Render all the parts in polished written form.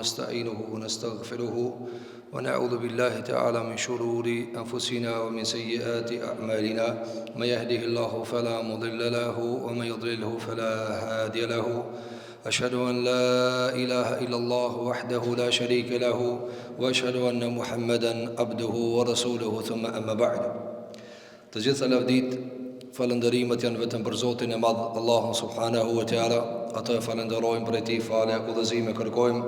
ونستعينه ونستغفره ونعوذ بالله تعالى من شرور أنفسنا ومن سيئات أعمالنا من يهده الله فلا مضل له ومن يضلله فلا هادي له أشهد أن لا إله إلا الله وحده لا شريك له وأشهد أن محمدا عبده ورسوله ثم أما بعد. Të gjitha lavdit, falëndërimet janë vetëm për Zotin e Madh, Allahun subhanahu wa taala. Atë falenderojmë për ti falë e udhëzime kërkojmë.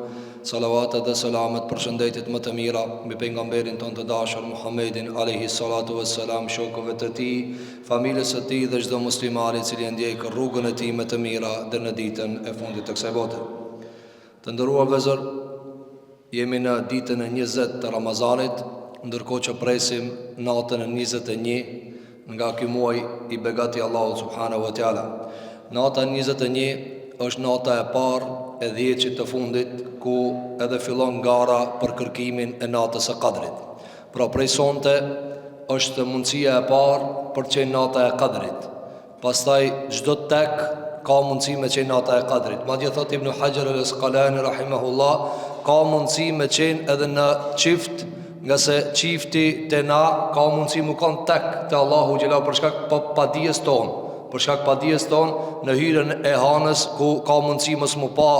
Salavatet dhe selamet për shëndetit më të mira mbi pejgamberin ton të dashur Muhammedin alayhi salatu wassalam, shokëve të tij, familjes së tij dhe çdo muslimani i cili ndjek rrugën e tij më të mira deri në ditën e fundit të kësaj bote. Të nderuar vëllezër, jemi në ditën e 20 të Ramazanit, ndërkohë që presim natën e 21 nga ky muaj i begati Allahu subhanahu wa taala. Nata 21 është nata e parë e 10-it të fundit, ku edhe fillon gara për kërkimin e natës së Qadrit. Pra prej sonte është mundësia e parë për të qenë nata e Qadrit. Pastaj çdo tek ka mundësi me qenë nata e Qadrit. Madje thot Ibn Hajar al-Asqalani rahimahullah, ka mundësi me qenë edhe në çift, nga se qifti të na ka mundësi mu kanë tek të Allahu Gjellar për shkak padijes tonë, për shkak padijes tonë në hyrën e hanës, ku ka mundësi mos mu pa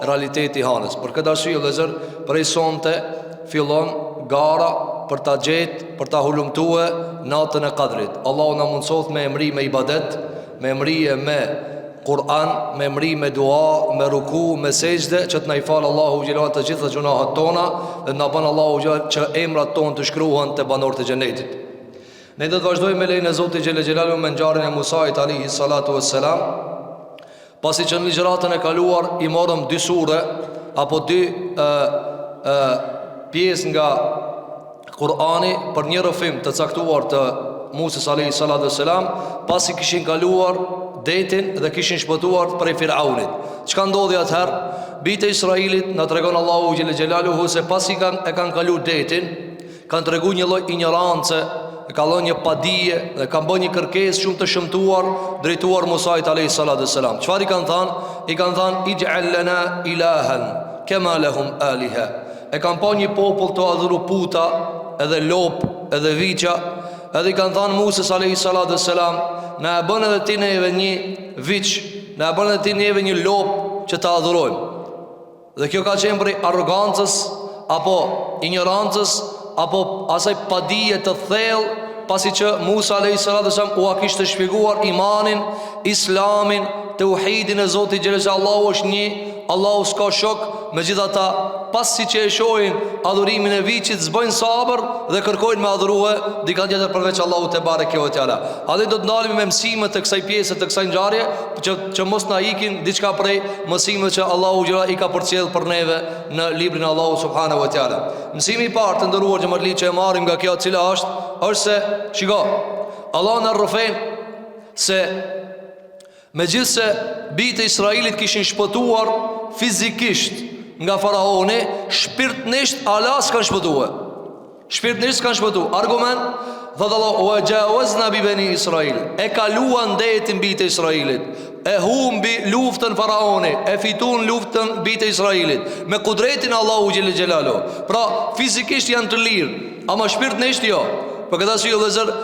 realiteti hanës. Për këtë arsye vëllezër, prej sonte fillon gara për ta gjetë, për ta hulumtue natën e Qadrit. Allahu na mundsoft me emri me ibadet, me emrije me Kur'an, me emri me dua, me ruku, me sejdë, që të na i falë Allahu Gjellar të gjitha gjunahet tona, dhe na bën Allahu Gjellar që emrat tonë të shkruhen të banorët e xhenetit. Ne do të vazhdojmë me lejen e Zotit Xhelel Xhelalu me ngjarjen e Musait alayhi salatu wassalam. Pasi që në ligjëratën e kaluar i morëm dy sure apo dy pjesë nga Kur'ani për një rrëfim të caktuar të Musës alayhi salatu wassalam, pasi kishin kaluar detin dhe kishin shpëtuar prej Firaunit. Çka ndodhi atëherë? Bijtë e Israilit na tregon Allahu Xhelel Xhelaluhu se pasi e kanë kaluar detin, kanë treguar një lloj ignorancë, ka dhënë një padije dhe kanë bërë një kërkesë shumë të shëmtuar drejtuar Musait alayhi salatu wassalam. Çfarë i kanë thënë? I kanë thënë ij'al lana ilahan kama lahum aliha. E kanë pa një popull të adhuru puta, edhe lop, edhe viça, edhe i kanë thënë Musës alayhi salatu wassalam, na e bën edhe ti neve një viç, na e bën edhe ti neve një lop që ta adhurojmë. Dhe kjo ka qenë prej arrogancës apo ignorancës apo asaj padije të thellë, pasi që Musa alayhi salatu wasallam u kishte shpjeguar imanin, islamin, tauhidin e Zotit Xhelel Allahu është një, Allahu s'ka shok. Megjithatë, pasi që e shohin adhurimin e viçit, zbojnë sabër dhe kërkojnë me adhurue dikant tjetër përveç Allahut te bareke ve teala. A dhe do të ndalemi me mësimet të kësaj pjese, të kësaj ngjarje, që mos na ikin diçka prej mësimeve që Allahu Xhelal i ka përcjell për neve në librin e Allahut subhanahu wa taala. Mësimi i parë të nderuar xhamatli që e marrim nga kjo, cila është se shiko, Allah na rrëfen se megjithse bijtë e Israilit kishin shpëtuar fizikisht nga faraoni, shpirtnisht Allah s'kan shpëtuar. Shpirtnisht s'kan shpëtuar. Argument, thot Allah, wa jawazna bi bani Israil. E kaluan detin bijtë e Israilit, e humbi luftën faraoni, e fitun luftën bijtë e Israilit me kudretin Allahu Xhelel Xhelalu. Pra fizikisht janë të lirë, ama shpirtnisht jo. Për këtë arsye vëllezër,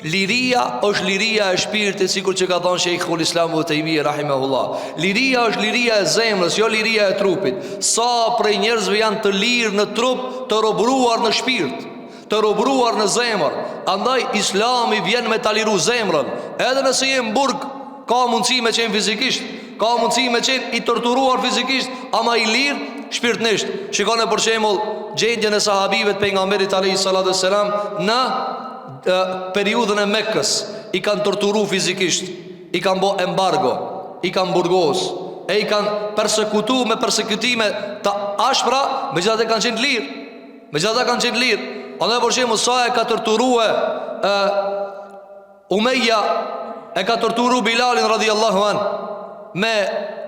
liria është liria e shpirtit, sikur që ka thënë Sheikhul Islam Ibn Taymiyah rahimahullah. Liria është liria e zemrës, jo liria e trupit. Sa prej njerëzve janë të lirë në trup, të robëruar në shpirt, të robëruar në zemër. Andaj Islami vjen me ta liru zemrën. Edhe nëse je në burg, ka mundësi me qenë fizikisht, ka mundësi me qenë i torturuar fizikisht, ama i lirë shpirtnisht. Shikoni për shembull gjendjen e sahabive të pejgamberit alayhi salatu wassalam në periudhën e Mekkës. I kanë torturu fizikisht, i kanë bo embargo, i kanë burgos, e i kanë persekutu me persekutime të ashpra, megjithatë kanë qenë lirë. Megjithatë kanë qenë lirë. Andaj për shembull sa e ka torturue Umeja, e ka torturu Bilalin radhiyallahu an me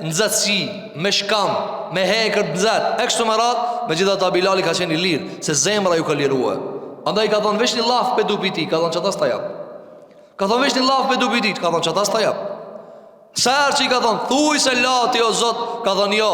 nxehtësi, me shkam, me hekër nxehtë. E kështu me radhë, megjithatë Bilali ka qenë i lirë, se zemra ju ka liruar. Andaj ka thonë vesh një laf pe dupi ti, ka thonë çatas ta jap. Ka thonë vesh një laf pe dupi ti, ka thonë çatas ta jap. Sërë që i ka thonë thuj se lati o Zot, ka thonë jo,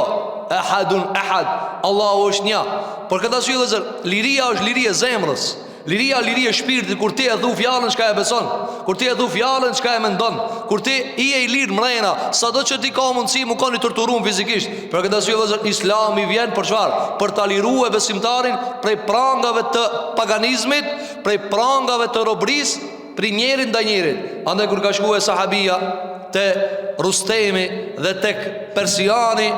Ahadun ahad, Allahu është një. Por këtë arsye vëllazër, liria është liri e zemrës. Liria e shpirtit, kur ti e thu fjalën çka e beson, kur ti e thu fjalën çka e mendon, kur ti je i lirë mrena, sado që ti ka mundësi mu kanë torturuar fizikisht. Për këtë arsye vëllazër, Islami vjen për çfarë? Për ta liruar besimtarin prej prangave të paganizmit, prej prangave të robrisë, për njërin ndaj njërit. Andaj kur ka shkuar sahabia te Rustemi dhe tek Persiani,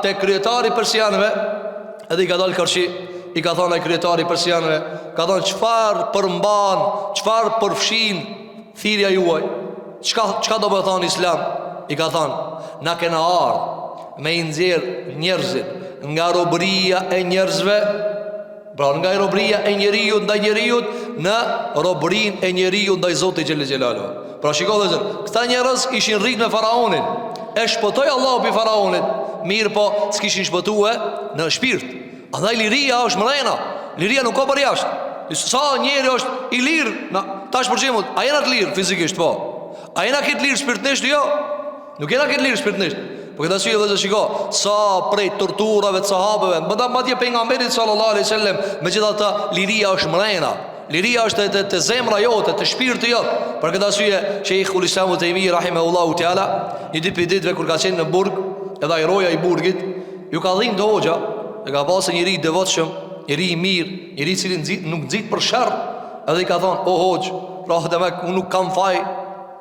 te kryetari persianëve, edhe i ka dalë kërshi, i ka thonë ai kryetari persianëve, ka thonë çfarë përmban, çfarë përfshin thirrja juaj? Çka do të thonë Islam? I ka thonë, na kena ardhur me i nxjerr njerëzit nga robëria e njerëzve, pra nga robëria e njeriu ndaj njeriu në robërinë e njeriu ndaj Zotit xhelel xhelalu. Pra shikoj vëllezër, këta njerëz ishin rritur me faraonin. E shpëtoi Allahu pi faraonit, mirë po s'kishin shpëtuar në shpirt. Andaj liria është mrena. Liria nuk ka për jashtë. Sa njeri është i lirë, tash për shembull, a jena të lirë fizikisht, po? A jena këtë lirë shpirtnisht? Jo. Nuk jena këtë lirë shpirtnisht. Po këtë arsye vëllezër, shiko, sa prej torturave të sahabëve, madje pejgamberit sallallahu alaihi wasallam, megjithatë liria është mrena. Liria është te zemra jote, te shpirti jot. Për këtë arsye Sheikhul Islam Utaimi rahimahullahu teala, një ditë kur ka qenë në burg, edhe ai roja i burgit, ju ka dhimbë të hoxha, e ka pasë njëri i devotshëm, njëri i mirë, njëri i cili nuk nxit për sherr, edhe i ka thonë, o hoxh, pra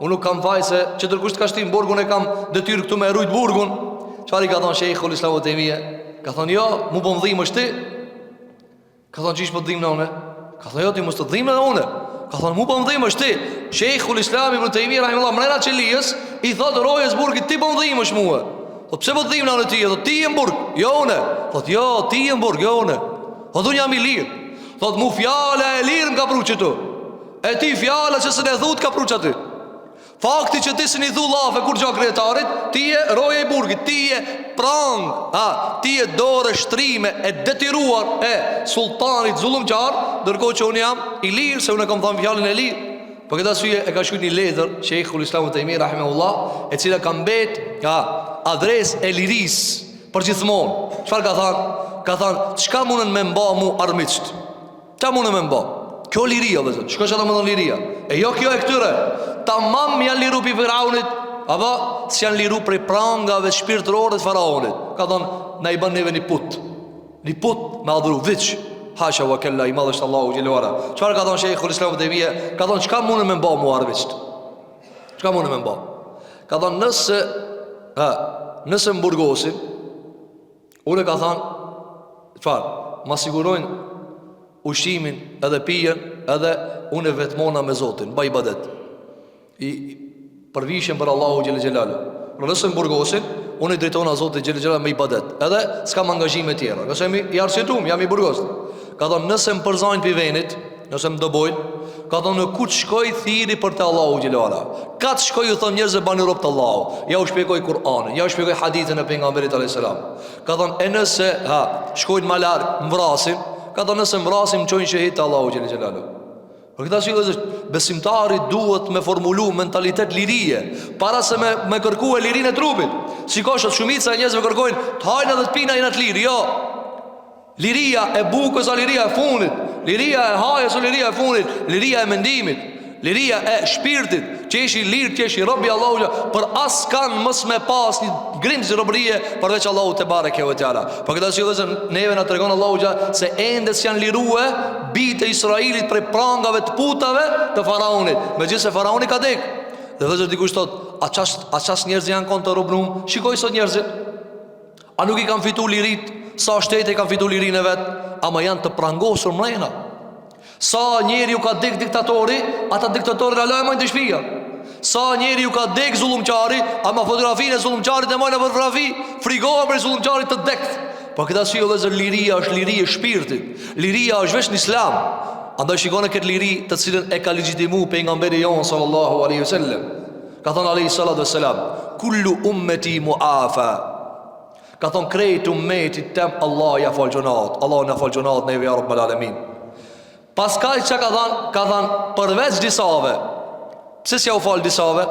unë nuk kam faj se që tërkusht ka shtim burgun, e kam detyrë këtu me rujt burgun. Çfarë i ka thonë Sheikhul Islam Utaimi? Ka thonë, jo, mu po më dhimbësh ti. Ka thonë, çish po dhimbë na unë? Ka thonë, jo, ti mos të dhimbë na unë. Ka thonë, mu po më dhimbësh ti. Sheikhul Islam Ibn Utaimi rahimahullah mrena çelijës i thotë rojës burgit, ti po më dhimbësh mua. Po pse po dhimbë na unë ti? Thotë, ti je në burg, jo unë. Thotë, jo, ti je në burg, jo unë. Thotë, unë jam i lirë. Thotë, mu fjala e lirë më ka pru që tu. E ti fjala që së ne dhut ka pru që ty. Fakti që ti së një dhu lafe kur gjak kretarit, ti je roje i burgit, ti je prang, ti je dore shtrime e detiruar e sultanit zullumqar, dërko që unë jam i lirë, se unë e kam thamë fjallin e lirë. Për këtë arsye e ka shkruar një letër Sheikhul Islam Utaimi rahimahullah, e cila ka mbet adresë e lirisë për gjithmonë. Çfarë ka thënë? Ka thënë, çka mundën me mba mu armiqt? Çka mundën me mba? Kjo liria, vëllezër. Shko që ata më thon liria. E jo kjo e këtyre. Tamam janë liru pi faraonit, apo s'janë liru prej prangave shpirtërore të faraonit. Ka thënë, na i bën neve një put. Një put me adhuru viç. Hasha wa kella, i madhështë Allahu gjelluara. Qëfar ka thonë Sheikhul Islam Utaimi? Ka thonë, qka mune me mba mu arvisht? Qka mune me mba? Ka thonë, nëse më burgosin, unë ka thonë, qëfar? Ma sigurojnë ushimin edhe pijen, edhe unë e vetmona me Zotin, ba i badet. I përvishën për Allahu gjellalu. Nëse më burgosin, unë i drejtona Zotit gjellalu me i badet. Edhe s'kam angazhime tjera. Nëse i arsjetum, jam i burgosin. Ka thonë, nëse më përzajnë për venit, nëse më dëbojnë, ka thonë, në ku të shkoj thiri për të Allahu gjelluara. Ka të shkoj, ju thonë, njerëzë bani rob të Allahu. Ja u shpjegoj Kur'anin, ja u shpjegoj hadithin e pejgamberit a.s. Ka thonë, e nëse shkojnë ma largë, më vrasin, ka thonë, nëse më vrasin, më qojnë shahid të Allahu gjelluara. Për këta si besimtari duhet me formulu mentalitet lirie, para se me kërku e lirin e trupit. Shikosh, shumica e njerëzve kërkojnë, të hajnë edhe të pina jena të lirë, jo. Liria e bukës a liria e funit, liria e hajës a liria e funit, liria e mendimit, liria e shpirtit, që ishi lirë, që ishi robi Allahu, për as kanë mës me pas një grimë si robërije përveç Allahu te bareke ve teala. Për këtë arsye vëllezër, neve na tregon Allahu se ende s'janë lirue bitë e Israilit prej prangave të putave të faraonit, megjithëse faraoni ka dek. Dhe vëllezër, dikush thot, a ças njerëz janë kon të robrum? Shikoj sot njerëzit, a nuk i kanë fitu lirit? Sa shtete kanë fitu lirin e vetë, ama janë të prangosur mrena. Sa njeri ju ka dek diktatori, ata diktatori në lojë majnë të shpija. Sa njeri ju ka dek zullumqari, ama fotografinë e zullumqarit e majnë në fotografi, frigohen për zullumqarit të dekt. Por këta si jo dhe zër, liria është liri e shpirtit, liria është vesh në islam. Andaj shikone këtë liri të cilën e ka legjitimu pejgamberi jonë sallallahu alaihi wasallam. Ka thonë alaihi salatu wassalam, kullu ummeti muafa. Ka thonë krejt ummetit tem, Allah ja fal gjonat, Allah ja fal gjonat neve ja rabbal alamin. Pas kaj që ka thonë përveç disave. Pse s'ja u fal disave?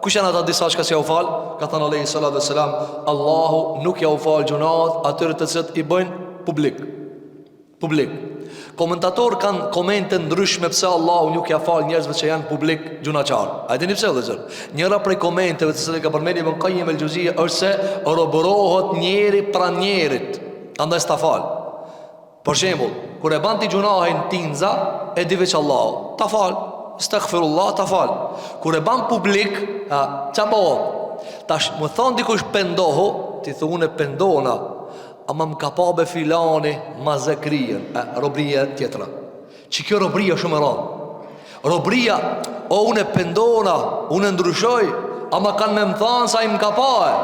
Kush janë ata disa që s'ja u fal? Ka thënë alayhi salatu wassalam, Allahu nuk ja u fal gjunat atyre të cilët i bëjnë publik. Komentatorë kanë komente ndryshme pse Allahu nuk ja fal njerëzve që janë publik gjunaçar. A dini pse vëllezër? Njëra prej komenteve të cilët ka përmendur Ibn Qayyim el-Juzeyy është se robërohet njeri pranë njerit, andaj s'ta fal. Për shembull, kur e ban ti gjunahin tinza, e di veç Allahu, ta fal. Astaghfirullah, ta fal. Kur e ban publik, ç'a bëu? Tash më thon dikush pendohu, ti thonë pendona, ama më ka pa be filani ma zekrien, robria tjetra. Që kjo robria shumë e rrallë. Robria, unë e pendona, unë e ndryshoj, ama kanë me më thanë sa i më ka pa e.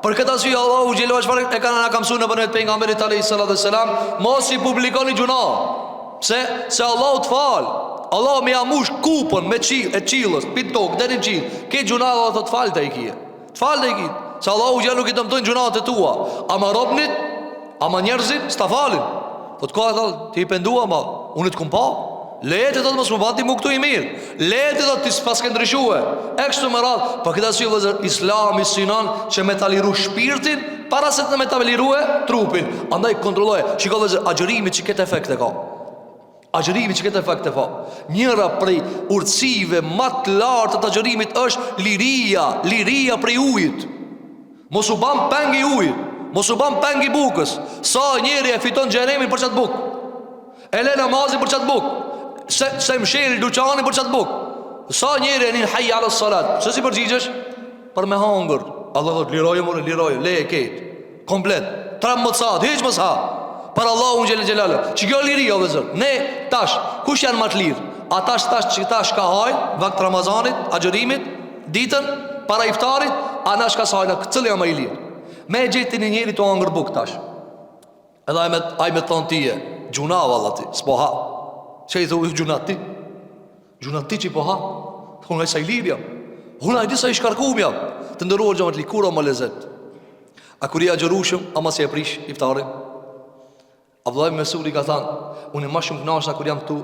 Për këtë arsye Allahu xhelalu çfarë e kanë na ka mësuar në banet pejgamberit alayhis salam, mos i publikoni gjuna. Pse? Se Allahu të fal. Allahu më jamush kupën me qillës, pitok deri në qill. Ke gjuna Allahu të falte i kije. Të falte i kije. Se Allahu xhelalu nuk i dëmtojnë gjunat e tua. Ama robnit, ama njerëzit s'ta falin. Po të ka thall, ti i pendua ma, unë të kum pa. Lehtë do të mos më bati mu këtu i mirë. Lehtë do të s'pas ke ndryshue. E kështu me radhë, për këtë arsye vëllezër, Islami synon që me ta liru shpirtin para se të me ta lirue trupin. Andaj kontrolloje. Shikoj vëllezër, agjërimi që këtë efekte ka. Agjërimi që këtë efekte ka. Njëra prej urtësive më të lartë të agjërimit është liria prej ujit. Mos u bën peng i ujit, mos u bën peng i bukës. Sa njeri e fiton xhenemin për çat bukë. E le namazin për çat bukë. Se mshel duqani për çat buk. Sa njëri nin hayy ala salat, se si përgjigjesh? Për me hangër. Allah thot liroje, leje ket. Komplet. 13 saat, hiç mos ha. Për Allahu xhelal. Çi kjo liri o vëzër. Ne tash, kush janë më të lirë? Ata që tash ka hajn vakt Ramazanit, agjërimit, ditën para iftarit, ana shka sajna, cili jam më i lirë? Me gjetin e njëri të hangër buk tash. Edhe ai me thon tije, gjuna vallati, s'po ha. Që i thuj gjunat ti që i po ha. Unë e sa i lirja, unë e di sa i shkarkum jam. Të ndëruar gjamat likura më lezet. A kur i agjerushëm, ama si e prish iftarin. Abdullah ibn Mesudi ka thanë, unë e ma shumë knashna kur jam tu,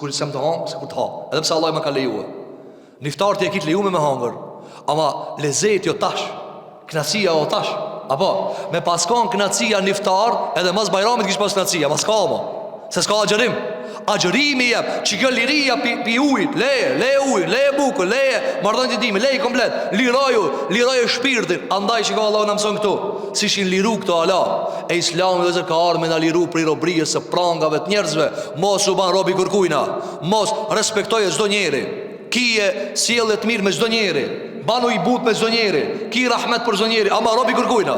kur sem të hangë, se kur të ha. Edhe pse Allah më ka lejue. Në iftar ti e kitë lejume me hangër, ama lezet jo tash, knacia o tash. Apo, me paskon knacia në iftar, edhe mas bajramit kish pas knacia, mas ka ma. Se s'ka agjerim. Agjerimi jep, që kjo liria pi ujit, leje ujit, leje bukë, leje mardhën të dimi, leje komplet, liroju shpirtin. Andaj që ka Allah në mëson këtu, si shin liru këto ala. E Islami dhe zër ka arme në liru për i robrijës së prangave të njerëzve. Mos u ban robi kërkujna, mos respektoje zdo njeri, kije sjellet mirë me zdo njeri, banu i but me zdo njeri, ki rahmet për zdo njeri, ama robi kërkujna.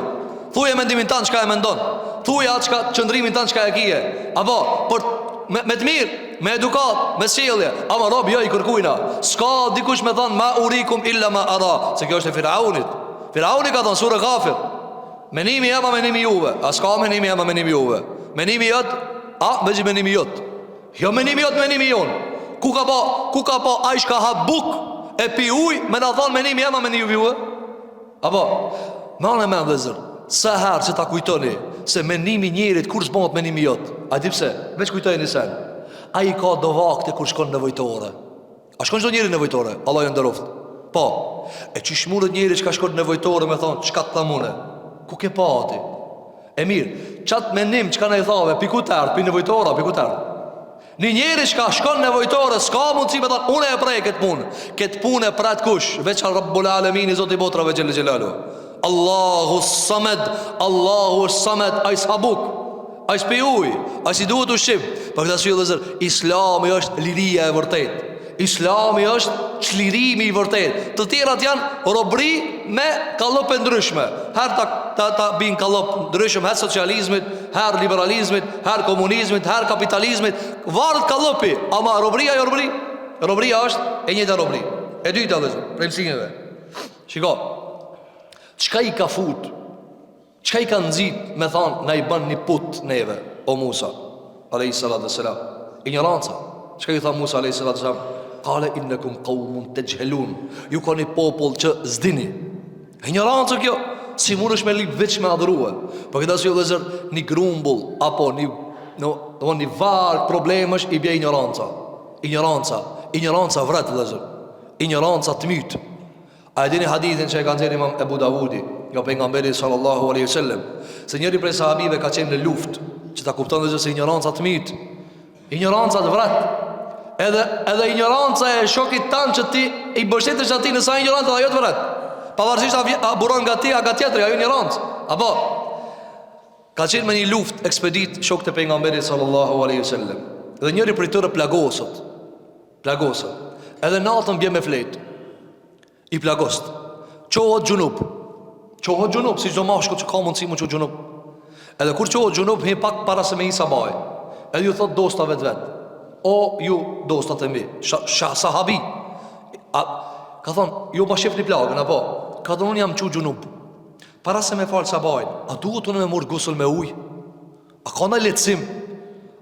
Thuje mendimin tanë qka e mendon, thuje atë qka qëndrimin tanë qka e kije. Apo, për me të mirë, me edukat, me sjellje, ama rob jo i kërkujna. S'ka dikush me thënë ma urikum illa ma ara, se kjo është e Firaunit. Firauni ka thënë surë Ghafir, menimi jema menimi juve. A s'ka menimi jema menimi juve? Menimi jot, veç menimi jot. Jo menimi jot, menimi jon. Ku ka pa ai shka ha buk e pi uj, me na thënë menimi jema menimi juve. Apo, më me vëzër, sa herë që ta kujtoni se menimi njerit kur s'bëhet menimi jot. A di pse? Veç kujtojnë i sen. A i ka do vakte kur shkon nevojtore. A shkon qdo njeri nevojtore? Allah ju ndëroft. Po. E që shmurët njeri që ka shkon nevojtore me thonë, që ka të thamune? Ku ke pa ati? E mirë, qatë menim që ka ne i thave, pi ku tërë, pi nevojtora, pi ku tërë. Një njeri që ka shkon nevojtore, s'ka mundësi me thonë, une e prej këtë punë. Këtë punë e pratë kush, veç a Rabbul Alamin i Zoti i botrave gjellë gjellalu. Allahu Samed, ai s'habuk, ai s'pi uj, ai si duhet u shqip. Për këtë arsye vëllezër, Islami është liria e vërtet. Islami është çlirimi i vërtet. Të tjerat janë robri me kallop ndryshme. Herë ta bin kallop ndryshëm, herë socializmit, herë liberalizmit, herë komunizmit, herë kapitalizmit. Varet kallopi, ama robria jo robri. Robria është e njëjta robri. E dyta vëllezër, për mësimeve. Shiko. Qka i ka fut, qka i ka nëzit me thanë, na i ban një put neve, o Musa a.s. Ignoranca. Qka i tha Musa a.s. Kale innekum qaumun tajhalun, ju ka një popull që zdini. Ignoranca kjo, si mund është me lip veç me adhruhe. Për këtë arsye vëllezër, një grumbull apo një varg problemësh i bje ignoranca. Ignoranca vret vëllezër. Ignoranca të mytë. A e dini hadithin që e kanë zirë Imam Ebu Dawudi nga pejgamberi sallallahu alaihi wasallam, se njëri prej sahabive ka qenë në luftë, që ta kupton dhe se ignoranca të mit, ignoranca të vret, edhe ignoranca e shokit tanë që ti i bështetesh ati nësa ignoranca dhe ajo të vret, pavarësisht a buron nga ti, a nga tjetëri, ajo ignorancë. Apo ka qenë me një luftë ekspedit shok të pejgamberit sallallahu alaihi wasallam, dhe njëri prej tyre plagosët, edhe natën bje me fletë, i plagost, qohët gjunub, si çdo mashkull që ka mundësi më qohët gjunub. Edhe kur qohët gjunub, hi pak para se me i sabaj, edhe ju thot dostave të vetë, o ju dostat e mi, sahabi, ka thonë, ju ma shef një plagën, apo, ka thonë unë jam qohët gjunub, para se me falë sabajnë, a duhet unë me mërë gusull me uj, a ka në letësim,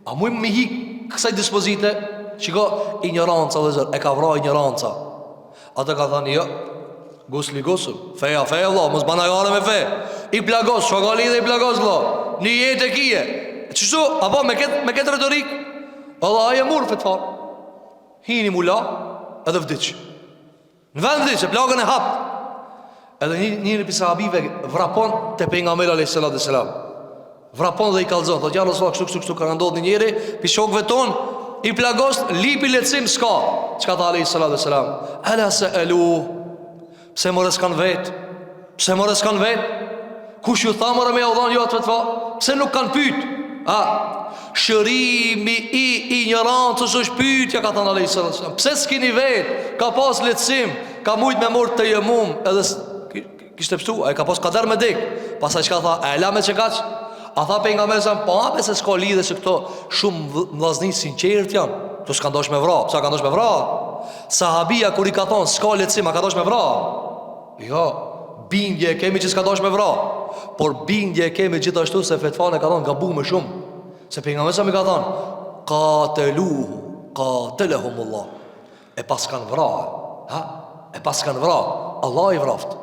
a mujmë me hi kësaj dispozite, qiko ignoranca dhe zër, e ka vra ignoranca. Ata ka thënë, jo, gusli, feja, Allah, mos bana gare me fe, i plagos, shogali dhe i plagos, lo, një jetë e kije. Qështu, apo me këtë retorik, Allah aje murë fe të farë, hini mula, edhe vdiq. Në vend vdiq, e plagën e hapë. Edhe njëri pisa sahabive vrapon të pejgamberi alayhis salam. Vrapon dhe i kalzon, thot, ja Rasulullah, kështu, ka ndodhur një njeri, pi shokëve tonë, i plagos, lipi letësim s'ka. Qka tha alayhis salam? Ala se elu, pse më reskan vet? Kush ju tha mërë me udhan ju atë vetëfa? Pse nuk kanë pyt? Shërimi i ignorancës është pytja, ka thënë alayhis salam. Pse s'kini vet? Ka pas letësim, ka mujt me mërë të jemum, edhe kishte pështu, a i ka pas kader me dik. Pasaj qka tha, e la me që kaq? A tha për nga me zëmë, po ape se s'ka lidhe se këto shumë vllazni sinqert janë. Tu s'ka ndosh me vra, pësa ka ndosh me vra? Sahabia kur i ka thonë, s'ka letësim, a ka ndosh me vra? Jo, bindje e kemi që s'ka ndosh me vra. Por bindje e kemi gjithashtu se fetfane ka thonë, gabu me shumë. Se për nga me zëmë i ka thonë, qatelehumullah. E pas kanë vra, Allah i vraftë.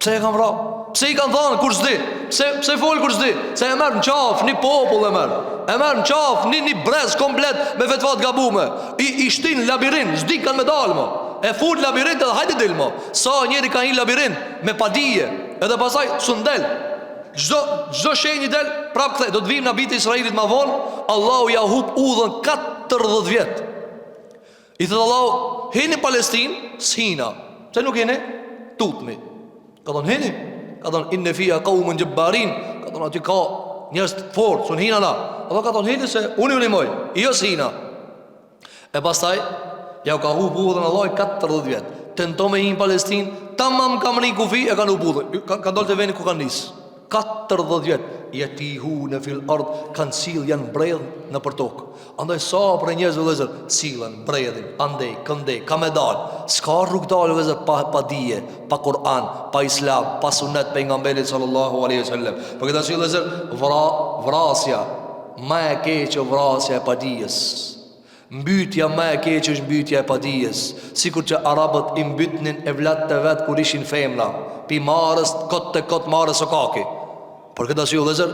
Pse e kanë vra? Pse i kanë thonë kur s'di? Pse folë kur s'di? Se e merë në qaf, një popull e merë. E merë në qaf, një brez komplet me fetvat gabume. I shtin labirin, s'di kanë me dalë mo. E full labirint edhe hajde dilë mo. Sa njeri ka një labirint me padije, edhe pasaj s'undel. Gjdo shenjë del, prap këthej. Do të vim në bitë Israelit ma vonë, Allahu ja hup udhën 40 vjetë. I thëtë Allahu, hini Palestinë, s'hina. Se nuk hini? Tutmi. Ka thonë hini, ka thonë inne fia qaumun jabbarin, ka thonë aty ka njerëz të fortë, sun hina na. Apo ka thonë hini se unë ju nimoj, jo s'hina. E pastaj ja u ka hup udhën Allah 40 vjet. Tento me hin Palestinë, tamam kam ri kufi e kanë udhën. Ka dalë te veni ku kanë nis. 40 vjet yatihuna fil ard, kanë sill janë mbredh në për tokë. Andaj sa për njerëz vëllezër sillen, mbredhin, andej, këndej, ka me dal. S'ka rrugë dalë vëllezër pa dije, pa Kur'an, pa Islam, pa sunet pejgamberit sallallahu alaihi wasallam. Për këtë arsye vëllezër, vrasja më e keqe vrasja e padijes. Mbytja më e keqe është mbytja e padijes. Sikur që arabët i mbytnin evlat të vet kur ishin femra, pi marrës kot te kot marrës okaki. Por këtë arsye vëllezër,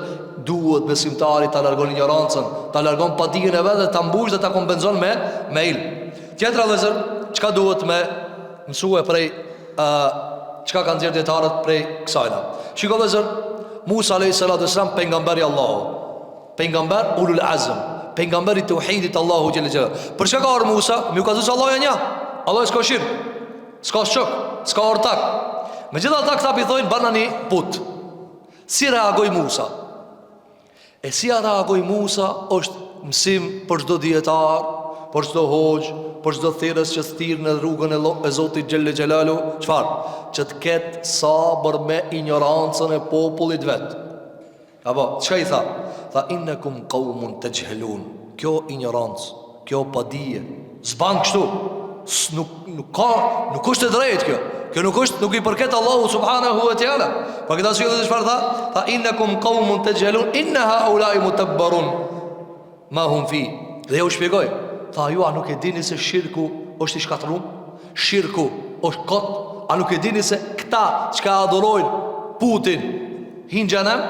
duhet besimtari ta largon ignorancën, ta largon padijen e vet dhe ta mbush dhe ta kompenzon me ilm. Tjetra vëllezër, çka duhet me mësue prej çka kanë dhënë dietarët prej kësajna. Shikoj vëllezër, Musa alayhis salam pejgamberi Allahu, pejgamber ulul azm, pejgamberi tauhidit Allahu xhelal xhelal. Për çka ka ardhur Musa? Më ka thënë Allahu ja. Allah s'ka shirk, s'ka shok, s'ka ortak. Megjithatë ata i thonë banani put. Si reagoi Musa? E si reagoi Musa është mësim për çdo dietar, për çdo hoxh, për çdo thirrës që thirr në rrugën e Zotit xhelle xhelalu, çfarë? Që të ketë sabër me ignorancën e popullit vet. Apo çka i tha? Tha innakum qaumun tajhalun. Kjo ignorancë, kjo padije, s'ban kështu. Nuk është e drejtë kjo. Kjo nuk i përket Allahu subhanahu wa ta'ala. Për këtë arsye çfarë tha? Tha innakum qaumun tajhalun inna haula'i mutabbarun ma hum fi. Dhe u shpjegoj. Tha ju a nuk e dini se shirku është i shkatëruar? Shirku është kot. A nuk e dini se këta çka adhurojnë Putin hin xhenem?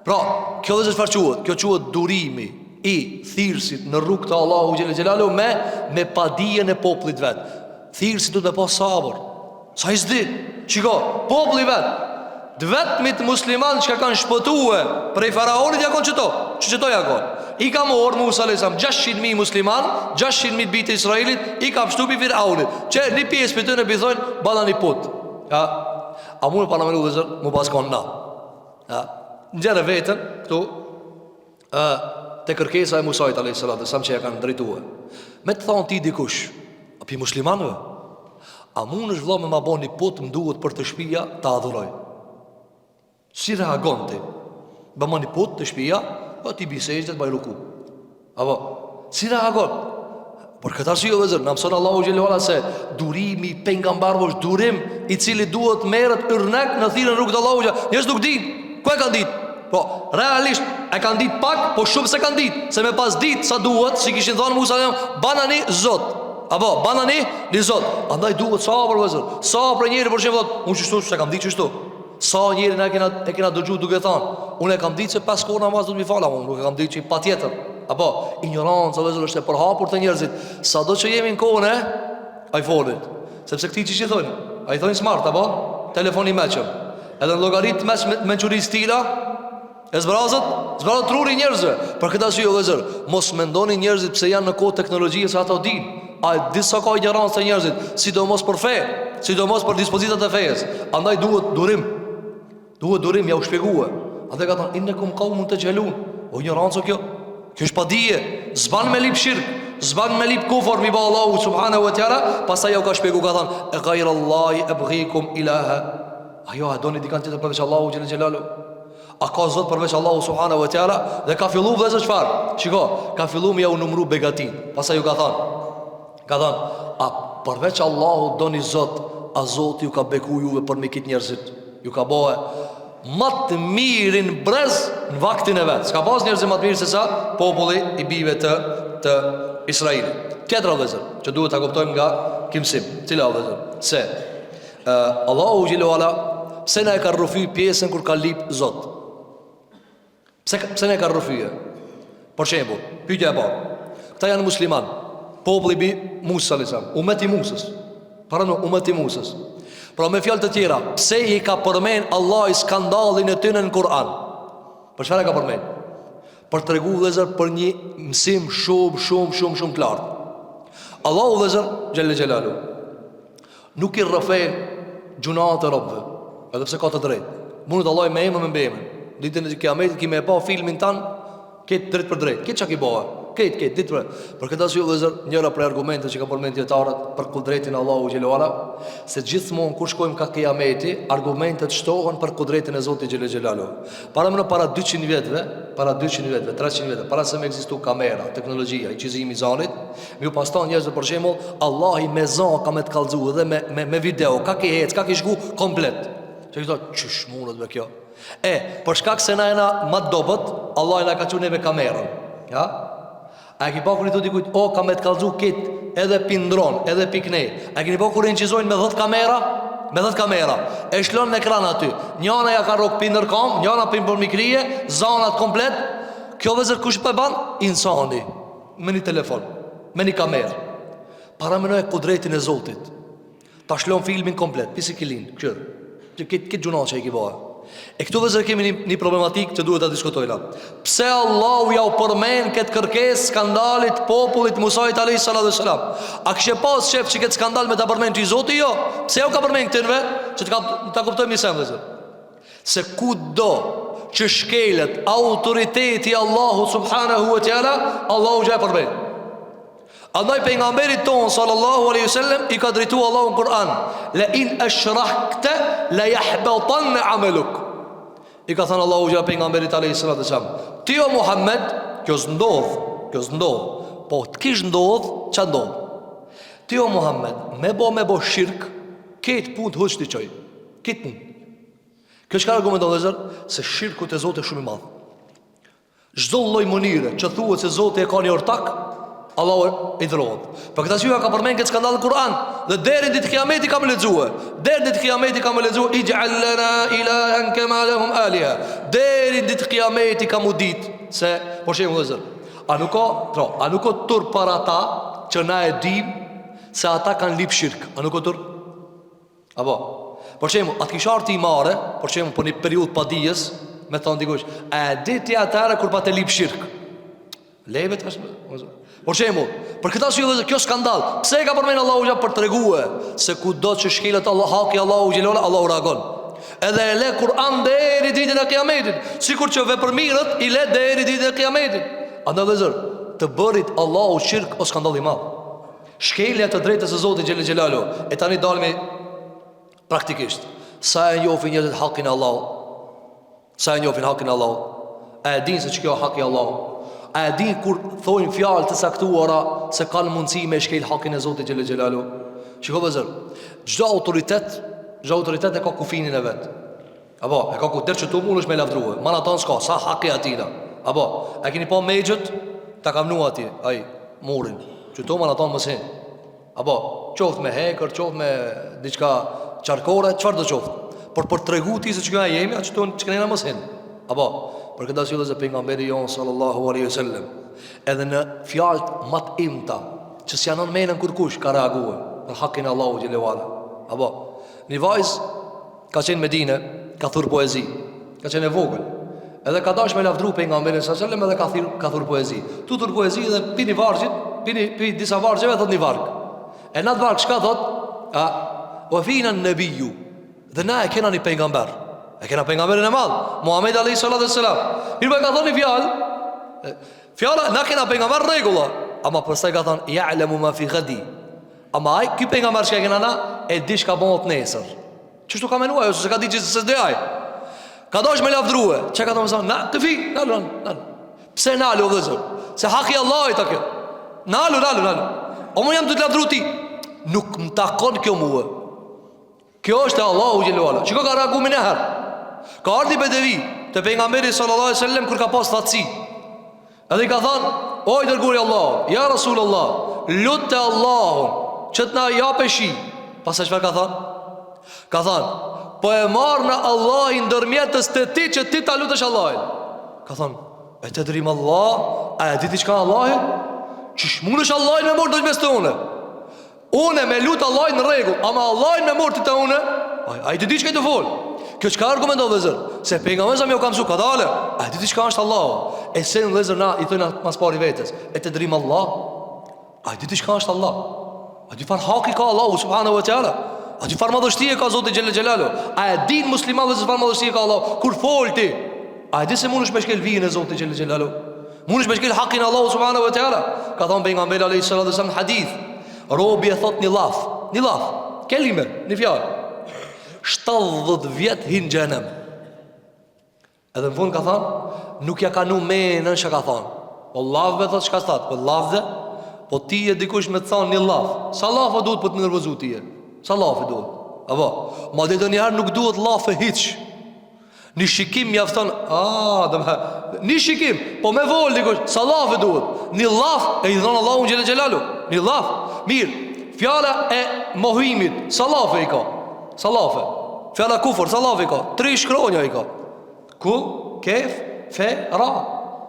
Pra, kjo dhe çfarë quhet? Kjo quhet durimi i thirrësit në rrugt të Allahu xhelalu me padijen e popullit vet. Thirrësit duhet të pas sabër. Sa i s'di. Shiko, populli vetmit musliman që kanë shpëtue prej faraonit ja konë qëto ja konë. I ka morë Musa a.s. 600.000 musliman, 600.000 bitë Israelit, i ka pështupi Firaunit, që një pjesë për të në bithojnë bala një put. Ja? A mu në parlamentu dhe zërë, mu pas konë na. Ja? Në gjerë vetën, këtu, të kërkesa e Musajt a.s. Sam që ja kanë drejtue. Me të thonë ti dikush, a pi muslimanëve, a mu në shvlo me ma bo një put, më duhet për të shpia, ta adhuroj. Si reagon ti? Bëma një put të shpia, ti bisejtë të bajruku. Apo, si reagon? Por këtë arsye vëzër, në mëson Allahu Gjelluala se durimi pejgamberëve është durim i cili duhet merret ërnek në thirrën rrugët Allahu Gjelluala. Njerëz nuk din, ku e kanë ditë? Po, realisht e kanë ditë pak, po shumë se kanë ditë. Se me pas ditë sa duhet, si kishin thënë Musa, banani Zot. Apo, banani ni Zot. Andaj duhet sabër vëzër. Sabër njëri për shembull, unë çështu se kam ditë çështu. Sa njëri e kena dëgju duke thënë, unë e kam ditë se 5 kohë namaz do të mi fala, unë nuk e kam ditë që patjetër. Apo, ignoranca vëzër është e përhapur të njerëzit. Sado që jemi në kohën e iPhone-it. Sepse këti që thonë, ai thonë smart apo telefoni i meqëm. Edhe në llogarit mes mençuri stila, e zbrazët truri njerëzve. Për këtë arsye vëzër, mos mendoni njerëzit pse janë në kohë teknologjie se ata dinë. A disa ka ignorancë të njerëzit, sidomos për fe, sidomos për dispozitat e fejes. Andaj duhet durim ja u shpjegue. Andaj ka thënë innakum qaumun tajhalun. O ignorancë kjo është pa dije, zban me lip shirk, zban me lip kufër mi ba Allahu subhanahu wa ta'ala. Pastaj ja u ka shpjegu, ka thënë e ghayra Allahi abghikum ilaha. Ajo a doni dikant tjetër përveç Allahu xhelal xhelalu? A ka zot përveç Allahu subhanahu wa ta'ala? Dhe ka fillu vëzë çfarë? Shiko, ka fillu me ja u numru begatin. Pastaj ju ka thënë, a përveç Allahu doni zot, a zoti ju ka beku juve për me kit njerëzit? Ju ka bëhe më të mirin brez në vaktin e vetë. Ska pas njerëzit më të mirë se sa populli i bive të Israelit. Tjetra vëzër që duhet ta kuptojmë nga kimsim, cila vëzër? Se Allahu Gjellu Ala pse na e ka rrëfy pjesën kur ka lip zot? Pse na e ka rrëfyje? Për shembull, pyetja e parë. Këta janë musliman, populli i Musa alayhis salam, ummeti Musës. Para në ummeti Musës. Pra me fjalë të tjera, pse i ka përmen Allah i skandalin e tyre në Kur'an? Për çfarë ka përmen? Për të treguar vëllezër për një mësim shumë të lartë. Allahu vëllezër xhelle xhelalu nuk i rrëfen gjunat e robëve, edhe pse ka të drejtë. Mundet Allah me emër me mbemën. Ditën e Kiametit ki me pa filmin tan, këtë drejt për drejt. Këtë çka ki bëha? Këtë ditë për këtë arsye vëllezër, njëra prej argumenteve që ka përmendur dietarët për kudretin e Allahu xhelalu ala, se gjithmonë kur shkojmë ka Kiameti, argumentet shtohen për kudretin e Zotit xhelalu xhelalu. Para 200 vjetëve, 300 vjetëve, para se më ekzistu kamera, teknologjia, i qizimi i zanit, më pas ta njerëzve për shembull, Allahi me zan ka me të kallëzuar dhe me video, ka ke hec, ka ke shku komplet. Çe këto çish mundet me kjo. Për shkak se na jena më dobët, Allah na ka çuar me kamerën. Ja? A ki pa kur i thot dikujt, ka me të kallëzu kit, edhe pindron, edhe piknej. A keni pa kur inqizojnë me 10 kamera? Me 10 kamera. E shlon në ekran aty. Njana ja ka rok pindër kam, njana pindër për mikrije, zanat komplet. Kjo vëzër kush për ban? Insani. Me një telefon, me një kamerë. Para menoj e kudretin e Zotit. Ta shlon filmin komplet, pisi kilin, këshër. Këtë gjunat që i ki bëhe. E këtu vëzër kemi një problematik që duhet të diskutojna. Pse Allahu ja u përmen këtë kërkes skandalit popullit Musait a.s. A kështë pas shef që këtë skandal me të përmen që i Zoti jo? Pse ja u ka përmen këtënve? Që të kuptojmë një sem vëzër. Se ku do që shkelet autoriteti Allahu subhanahu wa ta'ala, Allahu ja e përmen. Andaj pejgamberit ton sallallahu alaihi wasallam i ka drejtu Allahu në Kur'an, la in ashrakta la yahbatanna amaluk. I ka thënë Allahu ja pejgamberit alaihi wasallam, ti o Muhammed, kjo s'ndodh, po të kish ndodh, ç'a ndodh? Ti o Muhammed, me bo shirk, këtë punë të hoç ti çoj. Këtë punë. Kjo çka argumenton vëllazër, se shirku te Zoti është shumë i madh. Çdo lloj mënyre që thuhet se Zoti e ka një ortak, Allahu i dhrohet. Për këtë arsye ka përmend këtë skandal në Kur'an. Dhe deri ditë Kiameti ka më lexuar. Deri ditë Kiameti ka më lexuar ij'al lana ilahan kama lahum aliha. Deri ditë Kiameti ka më ditë se për shembull vëllazër, a nuk ka tur para ata që na e dim se ata kanë lip shirk. A nuk ka tur? Apo, për shembull, atë kisha arti i mare, për shembull, për një periudhë pa dijes, me thonë dikush, e diti atëherë kur pa të lip shirk. Leve tash. Për shembull, për këtë arsye kjo skandal, pse e ka përmend Allahu ja për tregue se kudo që shkelet Allah haki Allahu xhelala, Allahu reagon. Edhe e le Kur'an deri ditën e Kiametit, sikur që vepërmirët i le deri ditën e Kiametit. Andaj vëllezër, të bërit Allahu shirk o skandal i madh. Shkelja të drejtës së Zotit xhelal xhelalu. E tani dalmi praktikisht. Sa e njohin njerëzit hakin e Allahut? Sa e njohin hakin e Allahut? A e din se ç'kjo haki i Allahut? A e din kur thojnë fjalë të saktuara se kanë mundësi me shkel hakin e Zotit xhelal xhelalu? Shikoj vëllezër, çdo autoritet e ka kufinin e vet. Apo, e ka ku der që tu mundesh me lavdrua. Mana ton s'ka, sa haki atina. Apo, e keni pa mejgjët, ta kam nu ati, ai, murin. Që tu mana ton mësin. Apo, qoftë me hekër, qoftë me diçka qarkore, qëfar do qoftë. Por për tregu ti se që këna jemi, a që tu që kënena mësin. Apo, për këtë asyllë se pejgamberi jon sallallahu alaihi wasallam, edhe në fjalët mat imta, që s'janon menën kurkush, ka reaguar në hakin Allahu xhelalu ala. Apo, një vajzë ka qenë Medine, ka thur poezi, ka qenë e vogël. Edhe ka dash me lavdru pejgamberin sallallahu alaihi wasallam edhe ka thur poezi. Tu thur poezi dhe pini vargjit, pini disa vargjeve thot një varg. E në atë varg çka thot? Wa fina an-nabiyyu. Dhe na e kena një pejgamber. E kena pejgamberin e madh, Muhammed alayhi salatu wasalam. Mirë ka thoni fjala na kena pejgamber rregulla, ama pastaj ka thon ya'lamu ma fi ghadi. Ama ai ky pejgamber që kena na e di çka bëhet nesër. Çështu ka menuar ose se ka diçë se s'do ai. Ka dosh me lavdrua. Çka ka thonë? Na, të fi, nalu. Pse nalu vëllazër? Se haki i Allahit kjo. Nalu. O më jam të lavdru ti. Nuk më takon kjo mua. Kjo është e Allahu xhelalu ala. Çka ka reaguar më herë? Ka ardhi bedevi te pejgamberi sallallahu alaihi wasallam kur ka pas thatsi. Edhe i ka thënë, o i dërguari i Allahut, ja Rasulullah, lutte Allahun që të na japë shi. Pastaj çfarë ka thënë? Ka thënë, po e marr në Allahin ndërmjetës të ti që ti ta lutesh Allahin. Ka thënë, e të drim Allah, a e di ti çka Allahin? Çish mundesh Allahin me mor do të mes tonë? Unë me lut Allahin në rregull, ama Allahin me mor ti të unë? Ai ti di çka të fol. Kjo çka argumenton vëllazër? Se pejgamberi sa më ka mësuar ka dalë. A di ti çka është Allahu? E sen vëllazër na i thonë mas pari vetes. E të drim Allah. A di ti çka është Allah? A di far haki ka Allahu subhanahu wa taala? A di far madhështie ka Zoti xhelal xhelalu? A e din muslimanët se far madhështie ka Allahu kur fol ti? A di se mundesh me shkel vijën e Zotit xhelal xhelalu? Mundesh me shkel hakin e Allahu subhanahu wa taala? Ka thon pejgamberi alayhi salatu wasallam hadith. Robi e thot një laf, kelime, një fjalë. 70 vjet hin xhenem. Edhe në fund ka thënë, nuk ja ka nu menën që ka thënë. Po lavve thot çka thot? Po lavde, po ti e dikush me të thonë një lav. Sa lafa duhet për të nervozu ti? Sa lafa duhet? Apo, ma dhe njëherë nuk duhet lafe hiç. Një shikim mjafton, një shikim, po me vol dikush, sa lafe duhet? Një laf e i thonë Allahu xhelal xhelalu. Një laf, mirë. Fjala e mohimit, sa lafe i ka? Salafe. Fjala kufër, salafe i ka. 3 shkronja i ka. Ku, kef, fe, ra.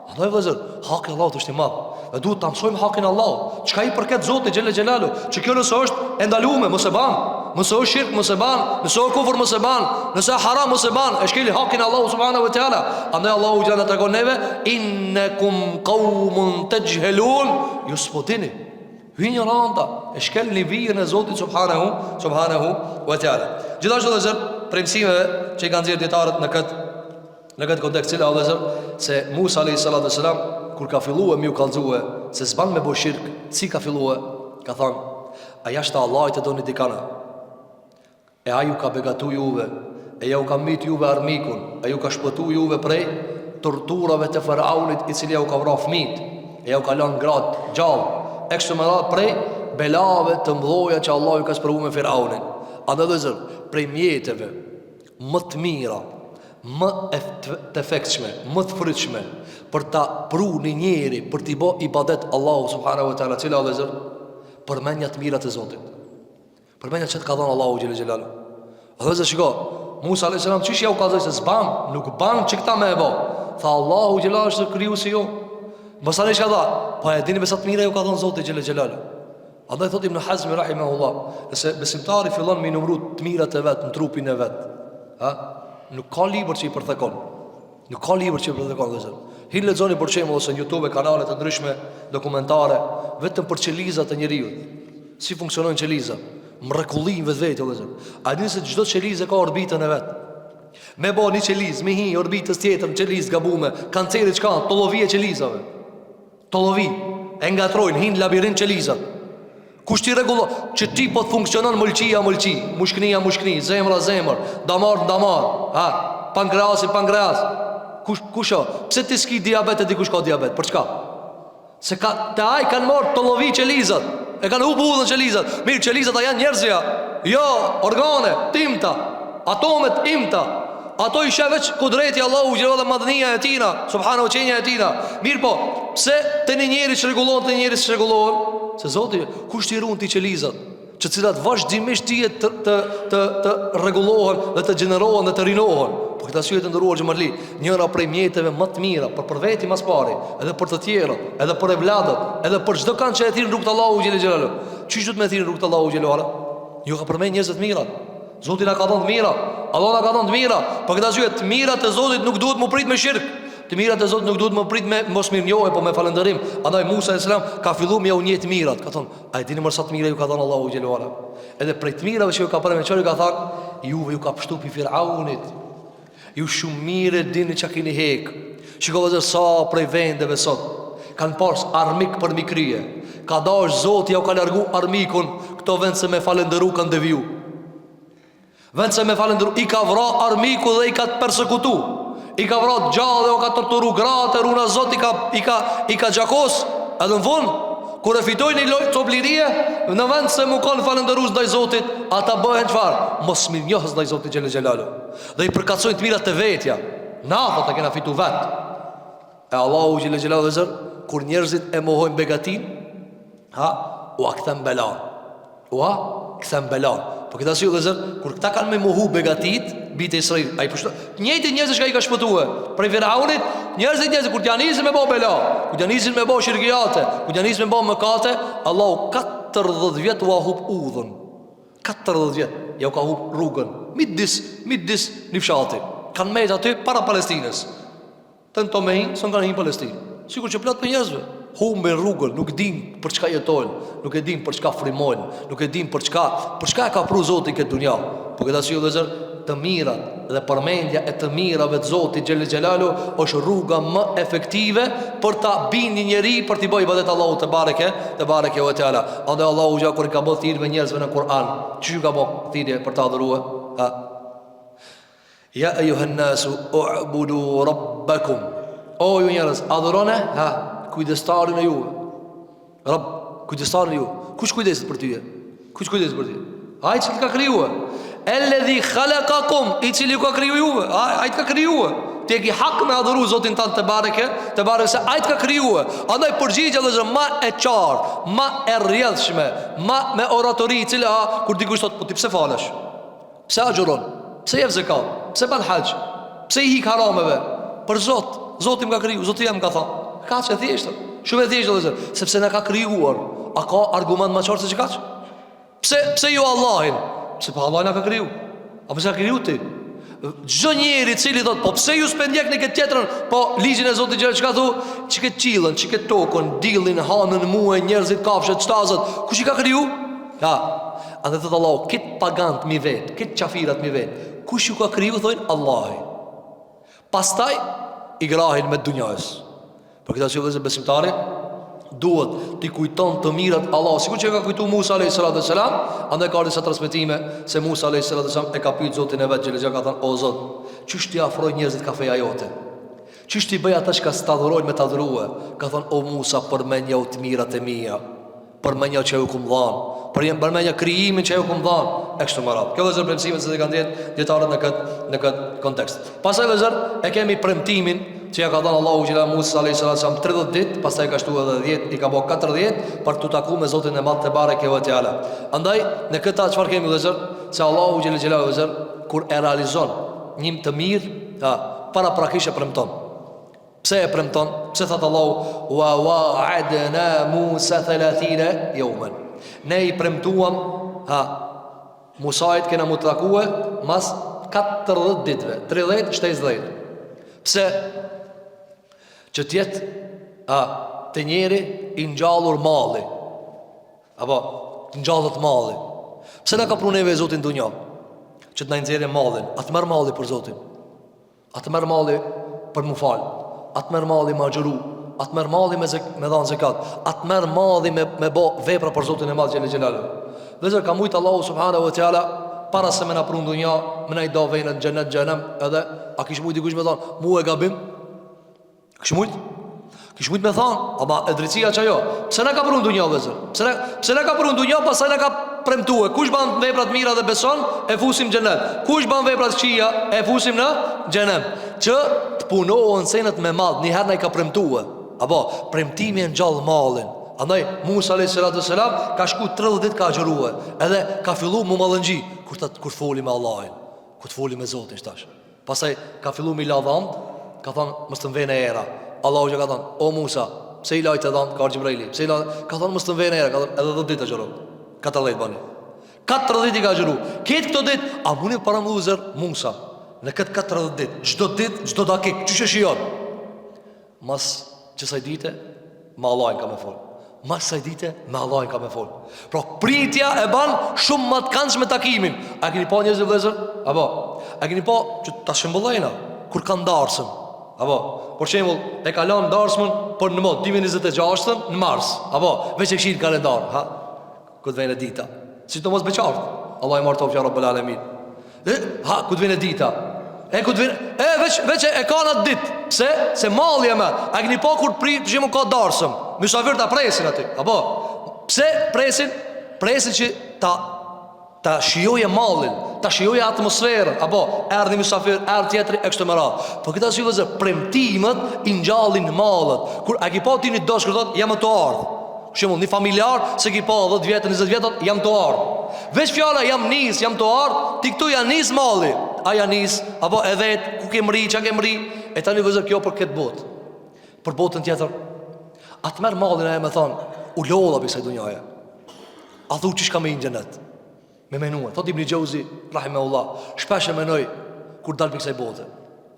Andaj vëllazër, haki i Allahut është i madh. Dhe duhet ta mësojmë hakin e Allahut. Çka i përket Zotit xhelal xhelalu, që kjo nëse është e ndaluar, mos e ban. Nëse është shirk, mos e ban. Nëse është kufër, mos e ban. Nëse është haram, mos e ban. E shkeli hakin e Allahut subhanahu wa taala. Andaj Allahu xhelal tregon neve, innakum qaumun tajhalun, yusbutini. Ignoranta e shkel një vijën e Zotit subhanahu wa taala. Gjithashtu dhe zër, premsimeve që i kanë zirë djetarët në këtë kontekst, cila dhe zër, se Musa a.s. kur ka fillu e mi u kalzue, se zban me bo shirk, si ka fillu e, ka thonë, a jashtë Allah i të do një dikana, e a ju ka begatu juve, e ja u ka mit juve armikun, e ju ka shpëtu juve prej torturave të Faraunit i cili ja u ka vra fmit, e ja u ka lanë gratë gjallë, ekstremat prej belave të mdoja që Allah ju ka spërvu me Firaunin. A dhe dhe zërë, prej mjetëve më të mira, më të efektshme, më të frytshme për ta pru një njeri për t'i bo ibadet Allahu subhanahu wa ta'ala, cila dhe zërë, përmenja të mirat e Zotit, përmenja që të ka dhënë Allahu xhelal xhelalu. A dhe zërë shiko, Musa a.s. Qish ja u ka zërë se zban, nuk ban që këta me e bo. Tha Allahu xhelal është kriju si jo. Mësane që ka dha, pa e dini me sa të mira ju ka dhënë Zotit xhelal xhelalu. Andaj thot Ibn Hazmi rahimahullah, nëse besimtari fillon me numëru të mirat e vet në trupin e vet, nuk ka libër që i përthekon. Nuk ka libër që i përthekon dhe zërë. Hinë lexoni për shembull ose në YouTube kanale të ndryshme dokumentare vetëm për qelizat e njeriut. Si funksionojnë qelizat? Mrekullim vetë o zërë. A dini se çdo qelizë ka orbitën e vet. Me bo një qelizë, me hi orbitës tjetër, qelizë gabume, kanceri çka, tollovi e qelizave. Tollovi e ngatrojnë, hinë labirint qelizat. Kush ti rregullon që ti po të funksionon mëlçia, mushkënia, zemra, damar, pankreasi, kush o? Pse ti s'ki diabet e dikush ka diabet? Për çka? Se te ai kanë marrë tollovi qelizat, e kanë hubu udhën qelizat. Mirë, qelizat a janë njerëzja? Jo, organe, timta, atomet imta. Ato i sheveq kudreti Allahu gjëra dhe madhënia e tina, subhanahu qenja e tina. Mirë po, pse të një njeri që regulohen, të një njeri që regulohen? Se Zoti, kush t'i runë t'i qelizat, që cilat vazhdimisht t'i të regulohen dhe të gjenerohen dhe të rinohen. Po këtë asyje të ndëruar xhamarli, njëra prej mjeteve më të mira për veti mas pari, edhe për të tjera, edhe për evladët, edhe për çdo kanë që e thirrën rrugt të Allahu xhelalu. Çish do të më thirrën rrugt të Allahu xhelalu? Jo ka përmend njerëz të mirë. Zoti na ka dhënë të mira, Allah na ka dhënë të mira. Për këtë asyje të mirat e Zotit nuk duhet më prit me shirk. Të mirat e Zotit nuk duhet më prit me mos mirënjohje, po me falënderim. Andaj Musa alayhis salam ka filluar me u njeh të mirat. Ka thonë, a e dini më sa të mira ju ka dhënë Allahu xhelalu? Edhe prej të mirave që ju ka përmendur ka thënë, juve ju ka pështu pi Firaunit. Ju shumë mire dini që kini hek. Shiko dhe sa prej vendeve sot kanë pas armik për mikrije. Ka dash Zoti ja u ka largu armikun. Këto vend se me falëndëru kanë deviju. Vend se me falëndëru i ka vra armiku dhe i ka të persekutu. I ka vra gjallë dhe o ka torturu gratë. Runa Zot i ka gjakos. Edhe në fund kur e fitojnë një lojtë të oblirie, në vend se mu kanë falëndërus ndaj Zotit, ata bëhen qëfar? Mos mirënjohës ndaj Zotit Gjellë Gjellalu. Dhe i përkacojnë të mirat të vetja. Na, të kena fitu vetë. E Allahu Gjellë Gjellalu dhe zër, kur njerëzit e mohojnë begatin, ua këthem belan. Po këta si dhe zër, kur këta kanë me mohu begatit, bitë e Israel, njëti njerëzit që ka i ka shpëtue. Prej Firaunit, njerëzit kur t'ja nisin me bo bela, kur t'ja nisin me bo shirkijate, kur t'ja nisin me bo mëkate, Allahu 40 vjet u ahup udhën. 40 vjet, ja u ka hup rrugën. Midis një fshati. Kanë mejt aty para Palestines. Të në to me hinë, së në kanë hinë Palestinë. Sikur që plot për njerëzve. Humbe rrugën, nuk din për çka jetojnë, nuk e din për çka frimojnë, nuk e din për çka e ka pru Zoti këtë dunja. Po këtë arsye dhe zër, të mirat dhe përmendja e të mirave të Zotit Gjellë Gjellalu është rruga më efektive për ta bindë njeri për t'i bëj ibadet Allahu të bareke o teala. Ande Allahu gja kur i ka bë thirrje njerëzve në Kur'an, çu ka bë thirrje për ta adhuruar? Ja ayuhan nasu u'budu rabbakum. O ju njerëz, adhurone kujdestarin e juve. Rabb, kujdestarin e juve. Kush kujdeset për ty? Ai që ka krijuar. Alladhi khalaqakum, i cili ju ka kriju juve. Ai të ka krijuar. Ti e ke hak me adhuru Zotin tanë të bareke se ai të ka krijuar. Andaj përgjigja dhe ma e qartë, ma e rrjedhshme, ma me oratori, i cili kur dikush thot, po ti pse falesh? Pse agjuron? Pse jep zakat? Pse ban hax? Pse i hik harameve? Për Zoti më ka kriju, Zoti jam ka thënë. Ka që thjeshtë, shumë e thjeshtë dhe zërë. Sepse në ka krijuar. A ka argument më qartë se që ka që? Pse ju Allahin? Pse pa Allahin në ka kriju? A përse ka kriju ti? Gjë njeri cili thot, po pse ju s'pendjek në këtë tjetërën? Po ligjin e Zotit Gjellë që ka thu? Që këtë qilën, që këtë tokën, dillin, hanën, muaj, njerëzit, kafshet, shtazët. Kush i ka kriju? A dhe thot Allahu, këtë pagant mi vetë, këtë qafirat mi vetë. Kush ju ka kriju, thojnë Allahi. Pastaj i grahin me dunjajës. Për këtë asyë vëzë besimtari duhet t'i kujton të mirat Allah. Sikur që ka kujtu Musa a.s. Andaj ka disa transmetime se Musa a.s. e ka pyet Zotin e vetë Gjellë ka thënë, o Zot, qysh t'i afroj njerëzit kafeja jote? Qysh t'i bëj ata që ka s'tadhurojnë me t'adhurue? Ka thënë, o Musa, përmenja u t'mirat e mija, përmenja që ju kum dhanë, përmenja krijimin që ju kum dhanë, e kështu më radhë. Kjo vëzër premtimet se dhe kanë djetarët në këtë kontekst. Pasaj vëzër e kemi premtimin që ja ka dhënë Allahu Gjela Musa a.s. 30 ditë, pastaj ka shtu edhe 10, i ka bo 40 për të taku me Zotin e Madh te bareke ve teala. Andaj në këtë çfarë kemi vëzër, se Allahu Gjela vëzër kur e realizon një të mirë, para prakisht e premton. Pse e premton? Pse thot Allahu wa wa'adna Musa 30 yawman. Ne I premtuam Musait kena mu të takue mas 40 ditve 30-70. Pse? Që tjetë të njeri I ngjallur malli, apo të ngjallët malli. Pse na ka pru neve Zotin dunja? Që të na nxjerrë mallin. Atë merr malli për Zotin, atë merr malli për mu fal, atë merr malli me agjëru, atë merr malli me dhanë zekat, atë merr malli me bë vepra për Zotin e Madh xhelel xhelalu. Dhe ka mujt Allahu subhanahu wa taala para se me na pru dunja, me na I do vejnë në xhenet xhenem, edhe a kish mujt dikush me thonë mu e gabim? Kish mujt? Kish mujt me thonë, ama e drejtësia që ajo. Pse na ka pru dunja vëzër? Pse na ka pru dunja, pastaj na ka premtue. Kush ban veprat mira dhe beson, e fusim xhenet. Kush ban veprat këqija, e fusim në xhenem. Që të punohen senet me madh, një herë na I ka premtue. Apo premtimi e ngjall mallin. Andaj Musa alayhis salam ka shku 30 ditë ka agjërue, edhe ka fillu mu mallëngji kur foli me Allahin, kur foli me Zotin tash. Pastaj ka fillu me ladham, ka thonë mos të vjen era. Allahu që ka thonë, o Musa, pse I lajtë e dhanë, ka Gjibrili, pse I lajtë, ka thonë mos të vjen era, ka thonë edhe 10 ditë agjëru. 14 bani. 40 ditë ka agjëru. Këtë këto ditë, a mundi para muzër Musa, në këtë 40 ditë, çdo dakik, çu shijon. Mas çësaj dite, me Allahin ka me fol. Mas saj dite, me Allahin ka me fol. Pra pritja e ban shumë më të këndshme takimin. A keni pa njerëz vëllezër? Apo, a keni pa që ta shembullojna kur kanë darsën? Apo, për shembull, e kalon darsmën për në mod 2026 në mars. Apo, veç e këshin kalendar, ku të vjen e dita. Sidomos beqart. Allah I martof ya Rabbul Alamin. Ku të vjen e dita. Ku të vjen, veç e kanë atë ditë. Pse? Se malli e merr. A keni pa kur për shembull ka darsëm, mysafir ta presin aty. Apo, pse presin? Presin që ta shijoje mallin, ta shijoje atmosferën, apo erdhi mysafir, erdhi tjetri e kështu me radhë. Po këta si vëzë premtimet I ngjallin mallet. Kur a ki pa ti një dosh kur thot jam të ardh. Për shembull, një familjar se ki pa 10 vjet, 20 vjet jam të ardh. Veç fjala jam nis, jam të ardh, ti këtu ja nis malli. A ja nis, apo e vet ku ke mri, çka ke mri? E tani vëzë kjo për këtë botë. Për botën tjetër. Atë merr mallin e më thon, u lodha për kësaj dunjaje. A thu çish ka me xhenet? Me menua, thot Ibn Jauzi rahimahullah, shpesh e menoj kur dal për kësaj bote,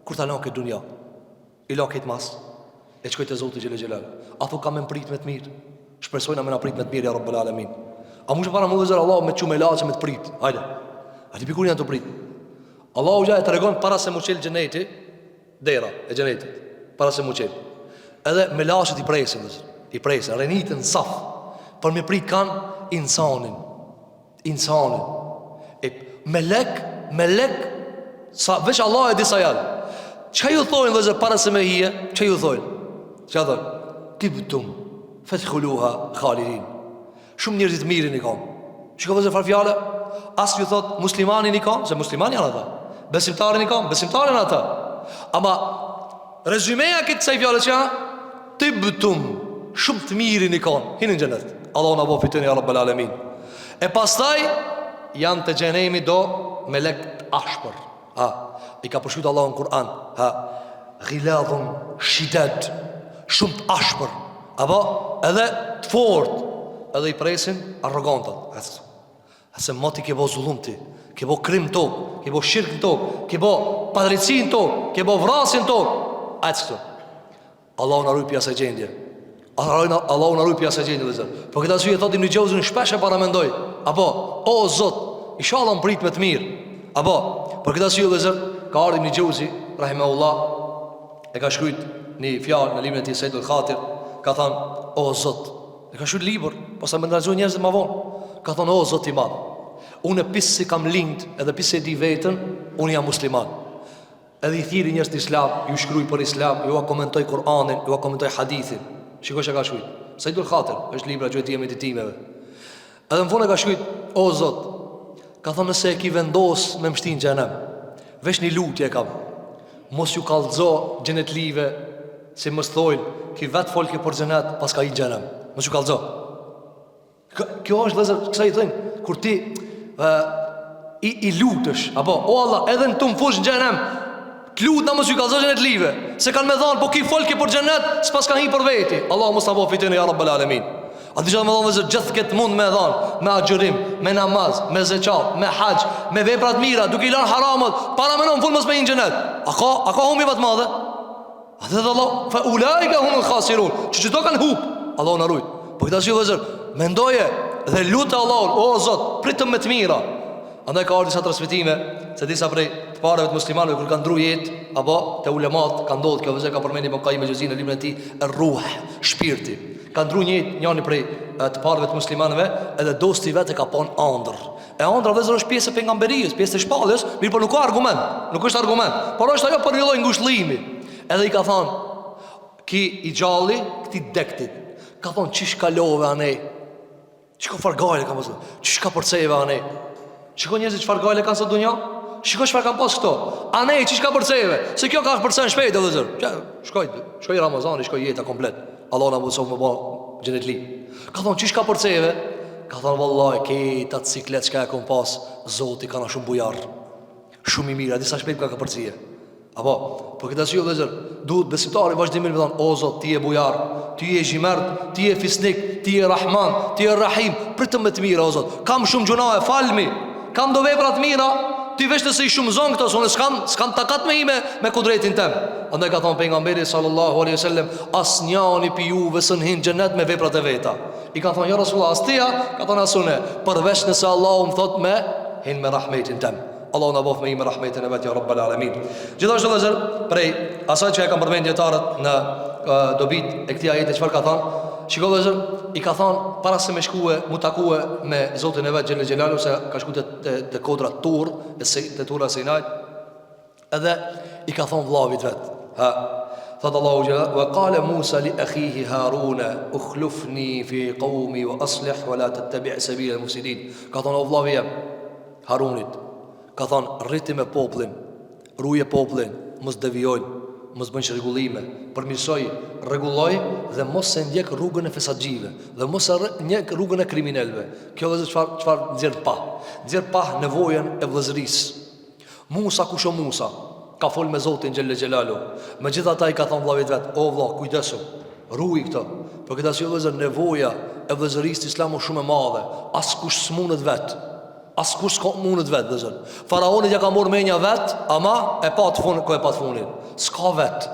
kur ta lan këtë dunja, I la këtë mas, e shkoj te Zoti xhelel xhelal. A thu kam me prit me të mirë, shpresojna me na prit me të mirë ya Rabbul Alamin. A mund të para mua zot Allah me çu me laçë me të prit. Hajde. A ti pikur janë të prit. Allahu ja e tregon para se mu çel xheneti, dera e xhenetit, para se mu çel. Edhe me laçët I presin, renitën saf, për me prit kanë insanin. E melek sa veç Allah e disa janë. Çka ju thojnë vëzë para se me hije? Çka ju thojnë? Çka thojnë? Tibtum fadkhuluha khalidin. Shumë njerëz të mirë I kanë. Çka vëzë fal fjalë? As ju thot muslimanin I kanë, se muslimani janë ata. Besimtarin I kanë, besimtarin ata. Ama rezumeja këtë kësaj fjalë që tibtum, shumë të mirën I kanë, hinë në xhenet. Allahu na bëj fitën ya Rabbul Alamin. E pastaj janë të xhenemi do me lek të ashpër. I ka përshkruajtur Allahu në Kur'an, ghiladhun shidad, shumë të ashpër, apo edhe të fortë, edhe I presin arrogantat. Se moti ke bo zullum ti, ke bo krim tok, ke bo shirk tok, ke bo padrejtësi tok, ke bo vrasin tok. Këtu. Allahu na ruaj pi asaj gjendje. Allahu na ruaj pi asaj gjendje vëzër. Po këtë arsye thotim në Gjauzën shpesh e paramendoj. Apo, o Zot, inshallah mbrit me të mirë. Apo, për këtë arsye vëzër, ka ardhur në Gjauzi rahimahullah, e ka shkruajt një fjalë në librin e tij Saidul Khatir, ka thënë, o Zot, e ka shkruajt libër, pastaj më ndalzoi njerëz më vonë. Ka thënë, o Zot I madh, unë pis si kam lind, edhe pis se di veten, unë jam musliman. Edhe I thiri njerëz të Islam, ju shkruaj për Islam, ju komentoj Kur'anin, ju komentoj hadithin. Shikoj çka ka shkruajt. Saidul Khatir, është libra që e meditimeve. Edhe në fund e ka shkruajt, o Zot, ka thënë se e ki vendos me mshtin xhenem. Vesh një lutje kam. Mos ju kallëzo xhenetlive, se mos thojnë ki vet folke për xhenet, pas ka I xhenem. Mos ju kallëzo. Kjo është vëzër, kësa I thënë, kur ti I lutësh, apo, o Allah, edhe në të më fush në xhenem, të lutë na mos ju kallëzo xhenetlive, se kanë me dhanë, po ki folke për xhenet, s'pas ka hi për veti. Allah mos ta bëj fitën ya Rabbul Alamin. A di çfarë më thonë vëzër, gjithë këtë mund me dhon, me agjërim, me namaz, me zeqat, me hax, me vepra të mira, duke i lënë haramat, para menon fund mos me një xhenet. A ka humbi më të madhe? A dhe Allah, fa ulaika humul khasirun. Çdo kanë hub, Allahu na ruaj. Po këtë arsye vëzër, mendoje dhe lutë Allahun, o Zot, pritëm me të mira. Andaj ka ardhur disa transmetime se disa prej të parëve të muslimanëve kur kanë ndruar jetë apo te ulemat ka ndodhur kjo vëzë ka përmendur Ibn Qayyim al-Juzeyni në librin e tij Ar-Ruh, shpirti. Ka ndruar jetë njëri prej të parëve të muslimanëve, edhe dosti vetë ka pon ëndër. E ëndra vëzë është pjesë e pejgamberisë, pjesë e shpalljes, mirë po nuk ka argument, nuk është argument. Por është ajo për një lloj ngushëllimi. Edhe i ka thonë, ki i gjalli, këti dektit. Ka thonë, qish kalove anej? Qiko fargajle ka mësë? Qish ka përcejve anej? Qiko njëzit që fargajle kanë së dunja? Qiko që farë kanë pas këto? Anej, qish ka përcejve? Se kjo ka përcejnë shpejt e dhe zërë. Shkoj Ramazani, shkoj jeta komplet. Allah në mësov më ba gjenet li. Ka thonë, qish ka përcejve? Ka thonë, vallaj, kejta ciklet që ka e kom pas, Zoti ka na shumë bujar. Shumë i mira, disa shpejt ka përcejve. Apo, për këtë arsye vëllezër, duhet besimtari vazhdimisht të thonë, o Zot, ti je bujar, ti je xhimert, ti je fisnik, ti je Rahman, ti je Rahim, pritëm me të mira o Zot. Kam shumë gjunahe, falmi. Kam do vepra të mira, ti veç të se i shumë zonë këto, sonë s'kan takat me ime me kudretin tem. Andaj ka thonë pejgamberi sallallahu alaihi wasallam, asnjani pi juve s'në hin xhenet me veprat e veta. I ka thonë ja Rasulullah, as tia, ka thonë asune, përveç nëse Allahu më thot me hin me rahmetin tem. Allahu na bof me ime rahmetin e vet ya rabbal alamin. Gjithashtu vëllezër, prej asaj që e kam përmendë dietarët në dobit e këtij ajeti çfarë ka thonë? Shikoj vëllezër, i ka thonë para se me shkue, mu takue me Zotin e vet xhelel xhelalu, se ka shkuar te kodra Tur, te Tura Sinai, edhe i ka thonë vllavit vet. Ha. Thot Allahu xhelal wa qala Musa li akhihi Haruna ukhlifni fi qawmi wa aslih wa la tattabi' sabila al-mufsidin. Ka thonë o vllavi jam Harunit, ka thonë rriti me popullin, ruje popullin, mos devijojnë, mos bëjnë rregullime, përmirësoj, rregulloj dhe mos se ndjek rrugën e fesadxhive dhe mos ndjek rrugën e kriminalëve. Kjo është çfarë nxjerr pa nevojën e vëllëzërisë. Musa kusho Musa ka fol me Zotin xhelle xhelalu. Megjithatë ai ka thonë vllavit vet, o vlla, kujdesu, ruaj këtë. Për këtë arsye vëllazër, nevoja e vëllëzërisë të Islamit është shumë e madhe. Askush s'mundet vet. Askush s'ka mundet vet, vëllazër. Faraoni ja ka marrë menja vet, ama e pa të fund ku e pa të fundit. S'ka vet.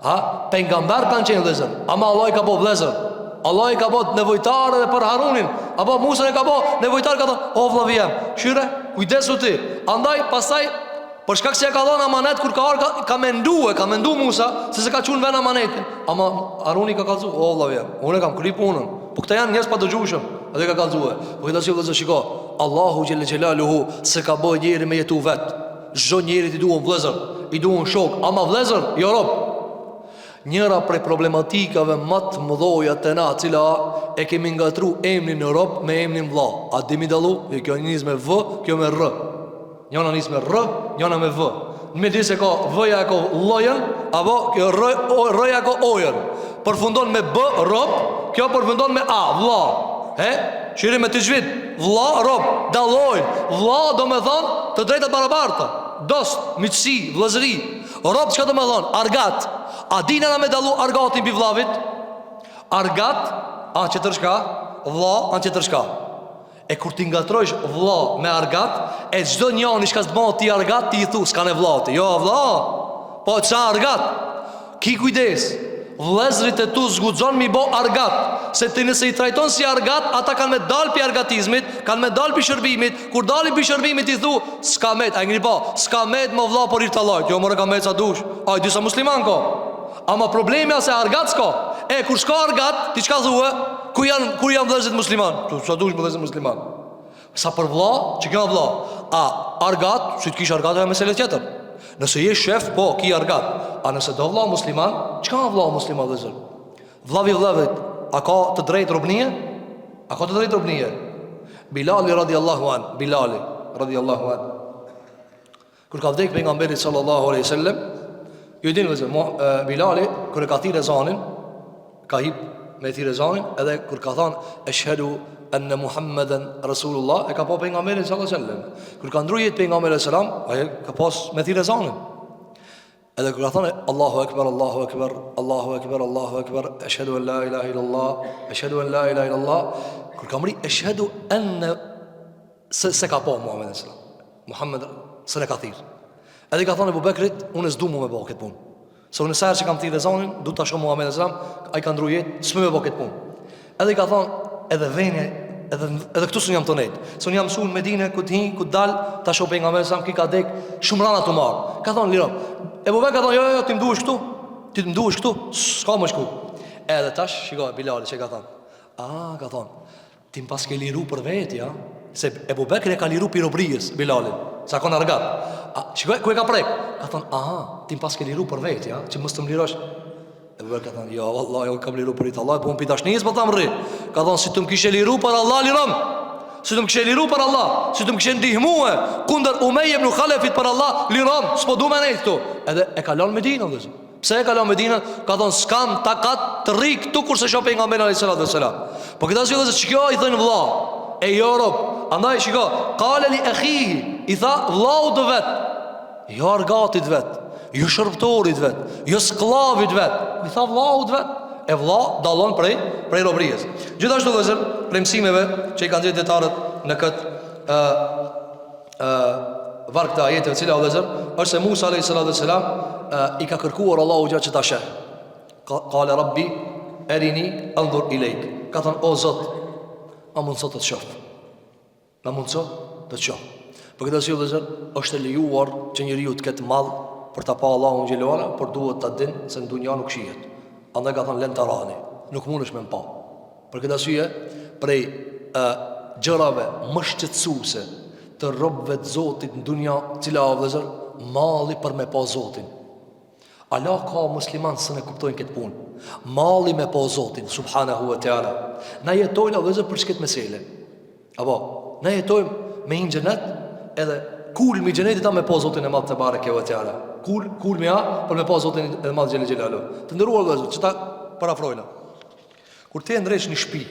Ha? Pejgamber kanë qenë vëllazër, ama Allah i ka bëu vëllazër. Allah i ka bëu nevojtar edhe për Harunin, apo Musa e ka bëu nevojtar, ka thonë, o vllavi jam, shyre, kujdesu ti. Andaj pastaj për shkak se ka dhënë amanet, kur ka mendu Musa se ka çuar vën amanetin. Ama Haruni ka kallzu, o vllavi jam, unë kam kry punën. Po këta janë njerëz pa dëgjueshëm, edhe ka kallzuar. Po këtë arsye vëllazër, shiko, Allahu xhelle xhelaluhu se ka bëu njëri me jetu vet. Çdo njeri i duan vëllazër, i duan shok, ama vëllazër, jo rob. Njëra prej problematikave më të mëdha të na, cila e kemi ngatru emrin në rob me emrin vlla. A dimi dallu? Kjo nis me v, kjo me r. Njëna nis me r, njëna me v. Me di se ka v-ja ka llojën, apo kjo r-ja ka ojën. Përfundon me b, rob, kjo përfundon me a, vlla. Shiri me të zhvit, vlla, rob, dallojnë. Vlla do me thonë të drejtat barabarta, dost, miqësi, vëllazëri. Rob çka do me thonë? Argat. A dina na me dallu argatin mbi vllavit? Argat, a që tërshka, vlla, a që tërshka. E kur ti ngatrojsh vlla me argat, e çdo njëri që s'ka ti argat, ti i thu s'ka ne vllati. Jo vlla. Po ça argat? Ki kujdes. Vëllezrit e tu zguxon mi bo argat, se ti nëse i trajton si argat, ata kanë me dal pi argatizmit, kanë me dal pi shërbimit. Kur dalin pi shërbimit i thu, s'ka met, a ngri po, s'ka met më vlla por i tallaj. Jo more ka met sa dush. Ai disa musliman ko. Ama problemi është se argat s'ka. E kur s'ka argat, ti çka thua? Ku janë vëllezrit musliman? Tu sa dush vëllezrit musliman. Sa për vlla, që kjo vlla. A argat, si të kish argat e mesele tjetër. Nëse je shef, po, ki argat. A nëse do vlla musliman, çka ka vlla musliman vëllezër? Vllavit, a ka të drejtë robnie? A ka të drejtë robnie? Bilali radiallahu an. Kur ka vdek pejgamberi sallallahu alaihi wasallam, ju dini vëllezër, Bilali kur e ka thirrë ezanin, ka hip me thirrë ezanin, edhe kur ka thënë eshhedu anna Muhammeden Rasulullah, e ka pa pejgamberin sallallahu alaihi wasallam. Kur ka ndruar jetë pejgamberi sallallahu alaihi wasallam, ai ka pas me thirrë ezanin. Edhe kur ka thonë Allahu Akbar, Allahu Akbar, Allahu Akbar, Allahu Akbar, ashhadu an la ilaha illallah, ashhadu an la ilaha illallah, kur ka mri ashhadu an se ka po Muhammed sallallahu alaihi wasallam. Muhammed se ne ka thirr. Edhe ka thonë Abu Bekrit, unë s'du mu me bë këtë punë. Se unë sa që kam thirrë zonin, du ta shoh Muhammed sallallahu alaihi wasallam, ai ka ndruar jetë, s'më me bë këtë punë. Edhe ka thonë, edhe veni, edhe këtu s'un jam tonet. Se unë jam mësuar në Medinë, ku të hi, ku dal, ta shoh pejgamberin sallallahu alaihi wasallam, ki ka dek shumë rana të marr. Ka thonë liro. Abu Bekri ka thonë, jo, ti më duhesh këtu. Ti më duhesh këtu, s'ka më shku. Edhe tash, shikoj Bilali që ka thonë. Ka thonë, ti më pas ke liru për vetë, ja? Se Abu Bekri e ka liru për robrijës, Bilalin. Sa ka në argat. Shikoj, ku e ka prek? Ka thonë, ti më pas ke liru për vetë, ja? Që mës të më lirosh. Abu Bekri ka thonë, jo, Allah, jo, kam liru për itë Allah, po më pita shnis, po ta më rri. Ka thonë, si të më kishe liru për Allah, liram. Si të më kishe liru për Allah, si të më kishe ndihmue kundër Umeje ibn Khalefit për Allah, liram, s'po du me nejtë këtu. Edhe e ka lanë Medina, dhe zë. Pse e ka lanë Medina? Ka thonë, s'kam takat të rri këtu kur se shope nga mbena a.s. Po këta si dhe zë, që kjo i thënë vla e Jorop. Andaj shiko, kale li e khihi, i tha vlau të vetë, jo argatit vetë, jo shërptorit vetë, jo sklavit vetë, i tha vlau të vetë. E vlla dallon prej robrijës. Gjithashtu vëllezër, prej mësimeve që i kanë dhënë detarët në këtë varg të ajeteve të cilat vëllezër, është se Musa alayhis salam i ka kërkuar Allahu gjatë që ta sheh. Qala rabbi arini anzur ilejk. Ka thënë o Zot, a mund sot të shoh? Na mund sot të shoh. Për këtë arsye vëllezër, është e lejuar që njeriu të ketë mall për ta pa Allahun xhelalu, por duhet ta dinë se në dunja nuk shihet. Andaj ka thonë len të rani, nuk mund është me më pa. Për këtë arsye, prej gjërave më shqetësuese të robëve të Zotit në dunja, cila vëllezër, malli për me pa Zotin. Allah ka musliman së ne kuptojnë këtë punë. Malli me pa Zotin, subhanahu wa ta'ala. Na jetojnë vëllezër për çket mesele. Apo, na jetojmë me një xhenet, edhe kulmi i xhenetit ta me pa Zotin e madh te bareke ve teala. Kulmi për me pa Zotin e madh xhelel xhelalu. Të ndëruar vëllezër, çta parafrojna. Kur ti ndresh në shtëpi,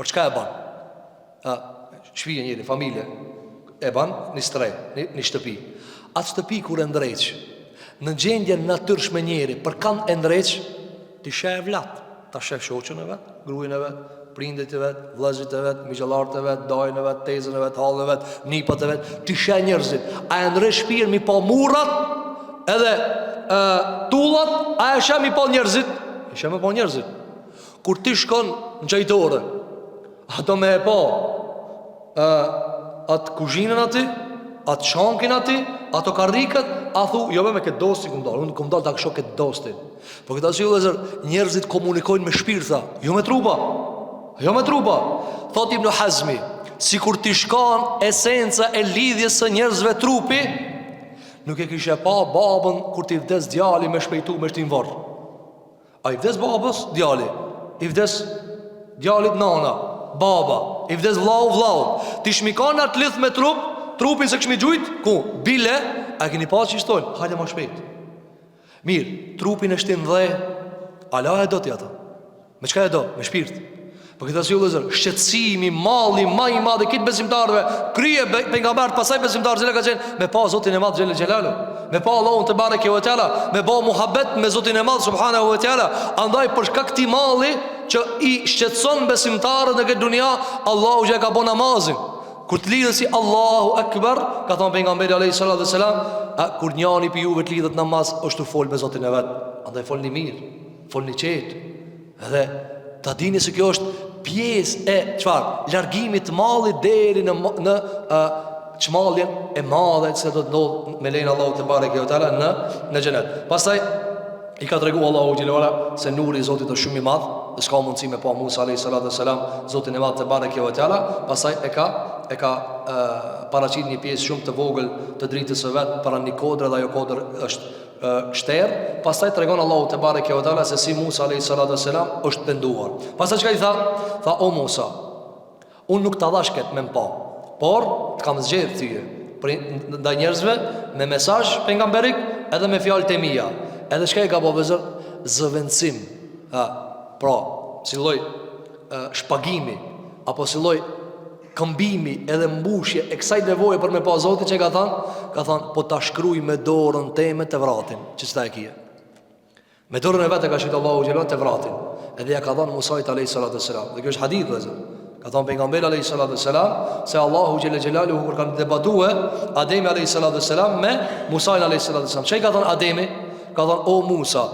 për çka e bën? Shtëpi e njëri, familje e bën në shtëpi, në shtëpi. Atë shtëpi kur e ndreq, në gjendje natyrshme njëri, për kanë e ndreq, ti sheh vlat, ta sheh shoqën e vet, gruajën e vet, prindit e vet, vëllezërit e vet, miqëllarët e vet, dajën e vet, tezën e vet, hallën e vet, nipat e vet, ti sheh njerëzit. A e ndresh shtëpinë mi pa murrat, edhe tullat, a e sheh mi pa njerëzit? E sheh mi pa njerëzit. Kur ti shkon në qajtore, ato me e pa atë kuzhinën ati, atë shankin ati, ato karrikët, a thu, jo me këtë dosti këmë dalë, unë këmë dalë të kësho këtë dostin. Po këtë asë ju dhe zërë, njerëzit komunikojnë me shpirtha, jo me trupa. Jo me trupa. Thot Ibn Hazmi, si kur ti shkan esenca e lidhjes së njerëzve trupi, nuk e kishe pa babën kur ti vdes djali me shpejtu me shtim varë. A i vdes babës, djali. I vdes djalit nana, baba. I vdes vlau. Ti shmikan atë lidh me trupin se këshmi gjujt, ku? Bile, a keni pa që ishtojnë? Hajde ma shpejt. Mirë, trupin e shtim dhe, ala e do t'ja ta. Me qka e do? Me shpirt. Për këtë asyullë zërë, shqetsimi, mali, ma i madhe, kitë besimtarve, krye pejgambert, pasaj besimtarë, zile ka qenë, me pa Zotin e madhë Gjellë Gjellalu, me pa Allahun të bareke ve teala, me ba muhabet me Zotin e madhë, subhanahu ve teala. Andaj përshka këti mali, që i shqetson besimtarë në këtë dunia, Allahu që e ka bo namazin. Kur të lidhë si Allahu Akbar, ka thonë pejgamberi alayhi salatu wassalam, kur njani për juve të lidhët namaz, është të folë me Zotin e vetë. Andaj folë një mirë, folë një qetë, edhe ta dini se kjo është pjesë e çfarë? Largimit mallit deri në çmalljen e madhe që do të ndodh me lenin Allahu te bareke ve teala në xhenet. Pastaj i ka treguar Allahu xhelala se nuri i Zotit është shumë i madh, s'ka mundësi me pa Musa alayhi salatu wasalam Zotin e madh te bareke ve teala. Pastaj e ka paraqit një pjesë shumë të vogël të dritës së vet para një kodre, dhe ajo kodër është shterë. Pastaj tregon Allahu te bareke ve teala se si Musa alayhi salatu wasalam është penduar. Pastaj çka i tha? Tha o Musa, unë nuk ta dhash këtë me mpa, por të kam zgjedh tyje ndaj njerëzve me mesazh pejgamberik edhe me fjalët e mia. Edhe çka i ka bëu vezër? Zëvendësim. Pra, si lloj shpagimi apo si lloj këmbimi edhe mbushje e kësaj nevoje për me pa Zotin që ka thënë, po ta shkruaj me dorën teme të vratin, që çta e kije. Me dorën e vetë ka shkruajtur Allahu xhelal të vratin. Edhe ja ka dhënë Musait alayhis salatu wassalam. Dhe kjo është hadith vëzë. Ka thënë pejgamberi alayhis salatu wassalam se Allahu xhelal xhelaluhu kur kanë debatuar Ademi alayhis salatu wassalam me Musa alayhis salatu wassalam. Çai ka thënë Ademi? Ka thënë o Musa,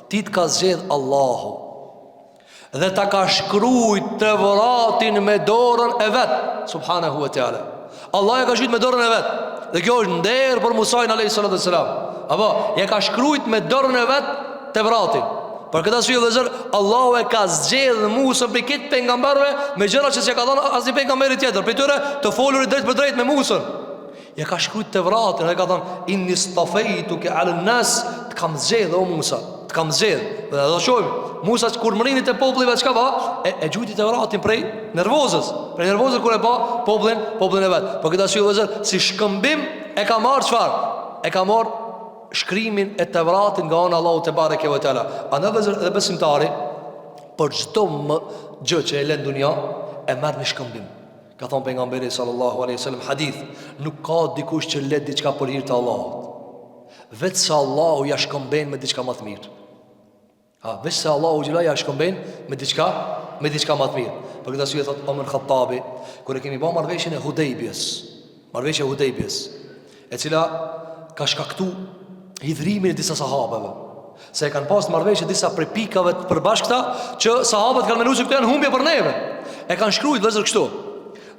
ti të ka zgjedh Allahu dhe ta ka shkruajt të vratin me dorën e vet, subhanahu wa taala. Allah ja ka shkruajt me dorën e vet. Dhe kjo është nder për Musa alayhis salatu wassalam. Apo ja ka shkruajt me dorën e vet të vratin. Për këtë arsye vëllezër, Allahu e ka zgjedhur Musa për këtë pejgamberëve me gjëra që s'ia ka dhënë asnjë pejgamberi tjetër. Për tyre të folurit drejt për drejt me Musa. Ja ka shkruajt të vratin dhe ka thënë inni stafeituke ala nas, të kam zgjedhur o Musa, të kam zgjedhur. Dhe do shohim Musa kur mrinit e popullit çka ba, e gjujti të vratin prej nervozës kur e pa popullin e vet. Për këtë arsye vëllezër, si shkëmbim e ka marrë çfarë? E ka marrë shkrimin e të vratin nga ana Allahu te bareke ve teala. Ana vëzër dhe besimtari për çdo gjë që e lën dunja e merr në shkëmbim. Ka thënë pejgamberi sallallahu alaihi wasallam hadith, nuk ka dikush që lë diçka për hir të Allahut, vetë se Allahu ja shkëmben me diçka më të mirë. Vetë se Allahu xhelal ja shkëmben me diçka më të mirë. Për këtë arsye thot Omer Khattabi, kur e kemi bërë marrëveshjen e Hudejbjes, e cila ka shkaktu hidhrimin e disa sahabeve, se e kanë pas marrëveshje disa prej pikave të përbashkëta që sahabët kanë menuar se këto janë humbje për neve. E kanë shkruajtur vëzër kështu: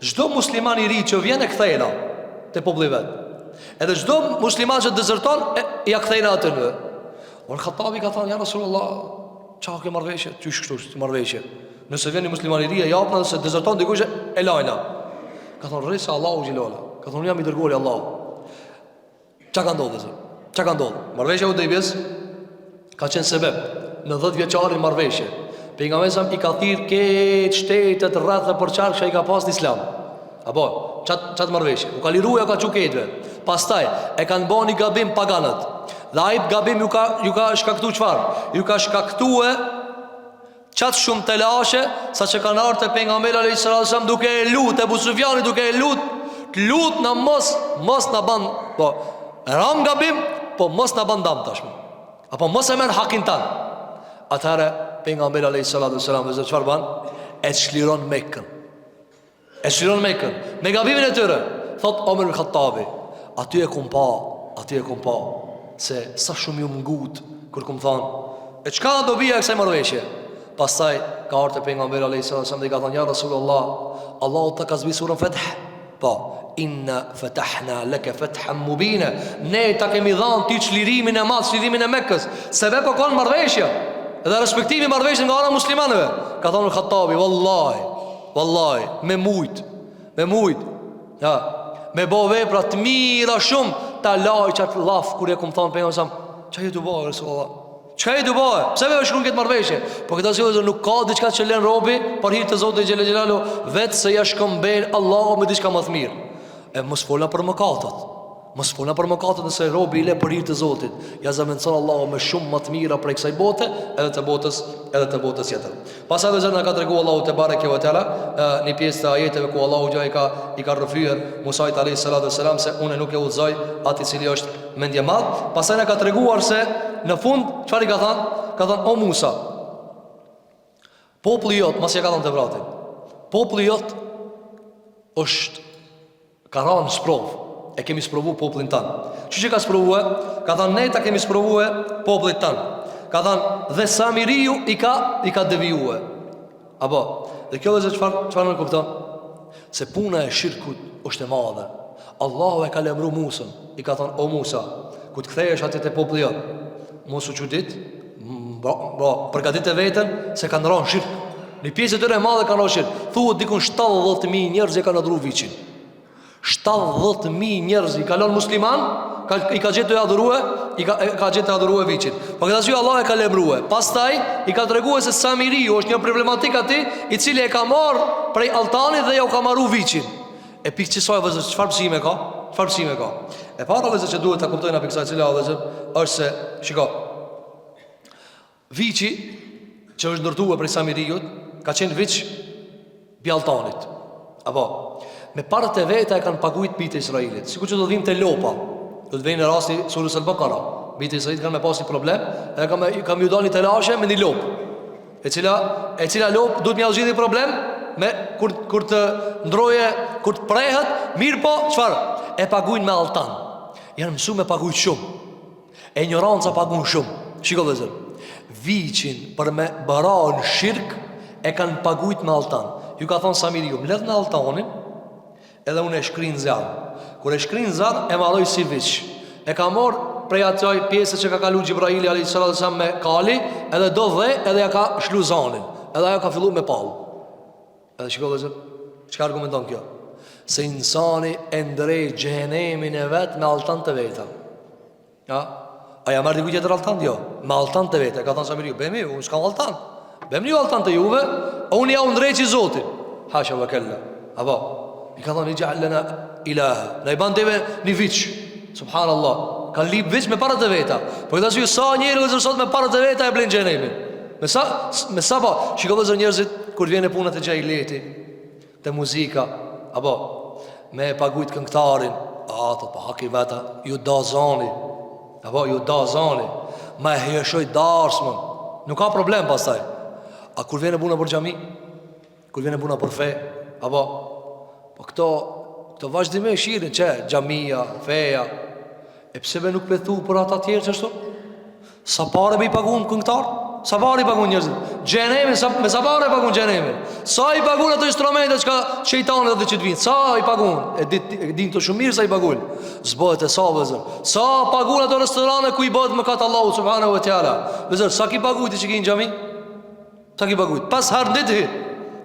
çdo musliman i ri që vjen e kthejna te populli vet, edhe çdo musliman që dezerton ja kthejna atë në. Or Khattabi ka thënë ja Rasulullah, çka ke marrëveshje? Çish kështu marrëveshje? Nëse vjen një musliman i ri e japna, nëse dezerton dikush e lajna. Ka thënë rrisa Allahu xhelala. Ka thënë jam i dërguari Allahu. Çka ka ndodhur? Çka ka ndodhur? Marrëveshja e Hudejbjes ka qenë sebeb në 10 vjeçarin marrëveshje. Pejgamberi i ka thirr këtë shtetet rreth e përçark që ai ka pas në Islam. Apo çat marrëveshje. U ka liruar ka çuketve. Pastaj e kanë bënë një gabim paganët. Dhe ai gabim ju ka shkaktuar çfarë? Ju ka shkaktuar çat shumë të lashe, saqë kanë ardhur te pejgamberi alayhis salam duke e lutë Abu Sufjani, duke e lutë na mos na ban, po ram gabim, po mos na ban dam tashmë. Apo mos e merr hakin tan. Atëherë pejgamberi alayhis salam dhe çfarë ban? E çliron Mekën. Me gabimin e tyre. Thot Omer ibn Khattabi, aty e kum pa se sa shumë ju mungut kur kum thon, e çka do bia kësaj marrëveshje? Pastaj ka ardhur te pejgamberi alayhis salam dhe ka thënë ja Rasulullah, Allahu ta ka zbrit surën Fath. Po, inna fatahna laka fathan mubina. Ne ta kemi dhënë ti çlirimin e madh, çlirimin e Mekës. Sebeb ka qenë marrëveshja dhe respektimi marrëveshjes nga ana e muslimanëve. Ka thënë Khattabi, wallahi, me mujt. Ja, me bo vepra të mira shumë, ta laj qatë laf kur e kum thonë pejgamberi sa, çfarë do bëj Rasulullah? Çfarë do bëj? Pse më shkruan këtë marrëveshje? Po këtë asoj nuk ka diçka që lën robi për hir të Zotit xhelel xhelalu, vetë se ja shkëmben Allahu me diçka më të mirë. E mos folna për mëkatet, nëse robi i lë për hir të Zotit, ja zamencon Allahu me shumë më të mira prej kësaj bote, edhe të botës tjetër. Pastaj vetë na ka treguar Allahu te bareke ve teala në pjesë të ajeteve ku Allahu i ka rrëfyer Musa alayhis salam se unë nuk e udhzoj atë i cili është mendje madh. Pastaj na ka treguar se në fund çfarë ka thënë? Ka thënë o Musa, populli jot, mos e ka dhënë të vratin. Populli jot është ka rënë sprov. E kemi sprovu popullin tanë. Që ka sprovu? Ka thënë ne ta kemi sprovu popullit tanë. Ka thënë dhe Samiriu i ka devijue. Apo, dhe kjo dhe çfarë më kupton? Se puna e shirkut është e madhe. Allahu e ka lemru Musën. I ka thënë o Musa, ku të kthehesh atje te populli jot, mos u çudit, përgatit e veten se kanë rënë shirk. Në pjesë të tyre e madhe kanë rënë shirk. Thuhet dikon 70.000 njerëz e kanë adhuruar viçin. 70.000 njerëz i kalon musliman, i ka gjetë të adhurue viçin. Po këtë arsye Allah e ka lemrue. Pastaj i ka treguar se Samiriu është një problematik aty, i cili e ka marrë prej altanit dhe ja u ka marru viçin. E pikë çfarë vëzë, çfarë psime ka? E para vëzë që duhet ta kuptojnë pikë kësaj cila vëzë është se shiko. Viçi që është ndërtuar prej Samiriut ka qenë viç bi altanit. Apo, me parët e veta e kanë paguajt bitë e Israilit. Sikur që do dhim të lopa, do të vejnë në rasti surës Al-Baqara. Bitë e Israilit kanë me pas një problem, e kam ju doni të lashe me një lopë, e cila lopë duhet mja zgjidhë problem me kur të ndroje, kur të prehet, mirë po, çfarë? E paguajnë me altan. Janë mësu me paguajt shumë. E ignoranca paguajnë shumë. Shiko vëllezër, viçin për me bara në shirk e kanë paguajt me altan. Ju ka thonë Samiri, ju mbledh në altanin, edhe unë e shkrin zjarë. Kur e shkrin zjarë, e marroj si viç. E ka marrë prej atoj pjesës që ka kalu Gjibraili a.s. me kali, edhe do dhe, edhe ja ka shlu zanin, edhe ajo ka fillu me palë. Edhe shiko dhe zërë, qëka argumenton kjo? Se insani e ndrej gjenemin e vetë me altan të veta. Ja? Aja mërë dikuj tjetër altan jo, me altan të veta. E ka thonë Samiri, ju bemi, unë s'kam altan. Bemi ju altan të juve, unë ja unë ndrej që zotin. Hasha vë kella. Apo, i ka thonë, i gjallena ilahe. Në i bandeve një viqë, subhanallah. Kanë lip veç me parët e veta. Po këtë asyju sa njerë vëzër sot me parët e veta e blenë gjenemin. Me sa pa shiko vëzër njerëzit kur vjene punët e gjajleti, të muzika, apo me pagujt këngtarin, të pa haki veta, ju da zani, apo ju da zani, ma e hjeshoj darsmën. Nuk ka problem pastaj. A kur vjene puna për gjami, kur vjene puna për fe, apo po këto vazhdime e shirin që gjamia, feja. E pse me nuk pethu për ata tjerë që ashtu? Sa pare me i pagun këngtar? Sa pare i pagun njerëzit? Gjenemin, me sa pare i pagun gjenemin? Sa i pagun ato instrumente që ka shejtanët dhe që të vinë? Sa i pagun? E din të shumë mirë sa i pagun. Zbëhet e sa vëzër. Sa pagun ato restorane ku i bëhet më katë Allahu subhanahu wa ta'ala. Vëzër, sa ki pagujti që ki në gjami? Sa ki pagujti? Pas herë dit hit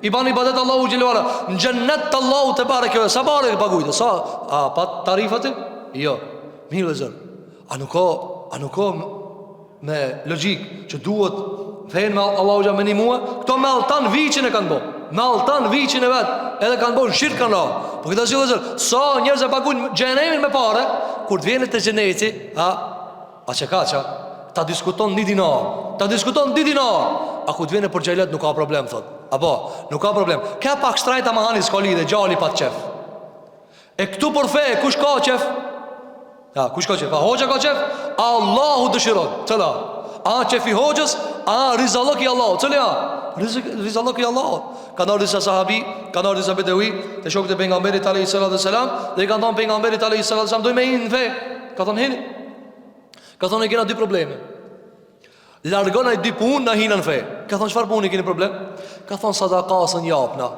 i bani ibadet Allahu gjiluara. Në gjennet të Allahu të bare kjo. Sa pare i pagujti? Sa? A pat tarifati? Jo. Mirë vëzër, a nuk ka me logik që duhet fejnë me Allahu gja me një muë? Këto me altan viqin e kanë bo. Me altan viqin e vetë, edhe kanë bo në shirkë kanë ra. Po këtë asë vëzër, sa njerëz e pagun gjenemin me pare, kur të vjenit të gjeneti, a që ka qa, ta diskuton një dinar, a ku të vjenit për gjajlet nuk ka problem, thot. Apo, nuk ka problem. Ka pak shtrajta ma hani s'ka lidhe, gjali pat qef. E këtu për fe, kush ka qef? Ja, kush ka qef? A hoxha ka qef? Allahu dëshiron. Cëla? A qefi hoxhës? A rizallok i Allahu? Cële ja? Rizallok i Allahu. Ka nërë disa sahabi, ka nërë disa bedewi, të shokët e pengamberit a.s. Dhe i ka thonë pengamberit a.s. Doj me hinë në fe. Ka thonë hini. Ka thonë e kena dy probleme. Largona i dy punë në hinë në fe. Ka thonë qëfar punë i keni problem? Ka thonë sadakasën japna,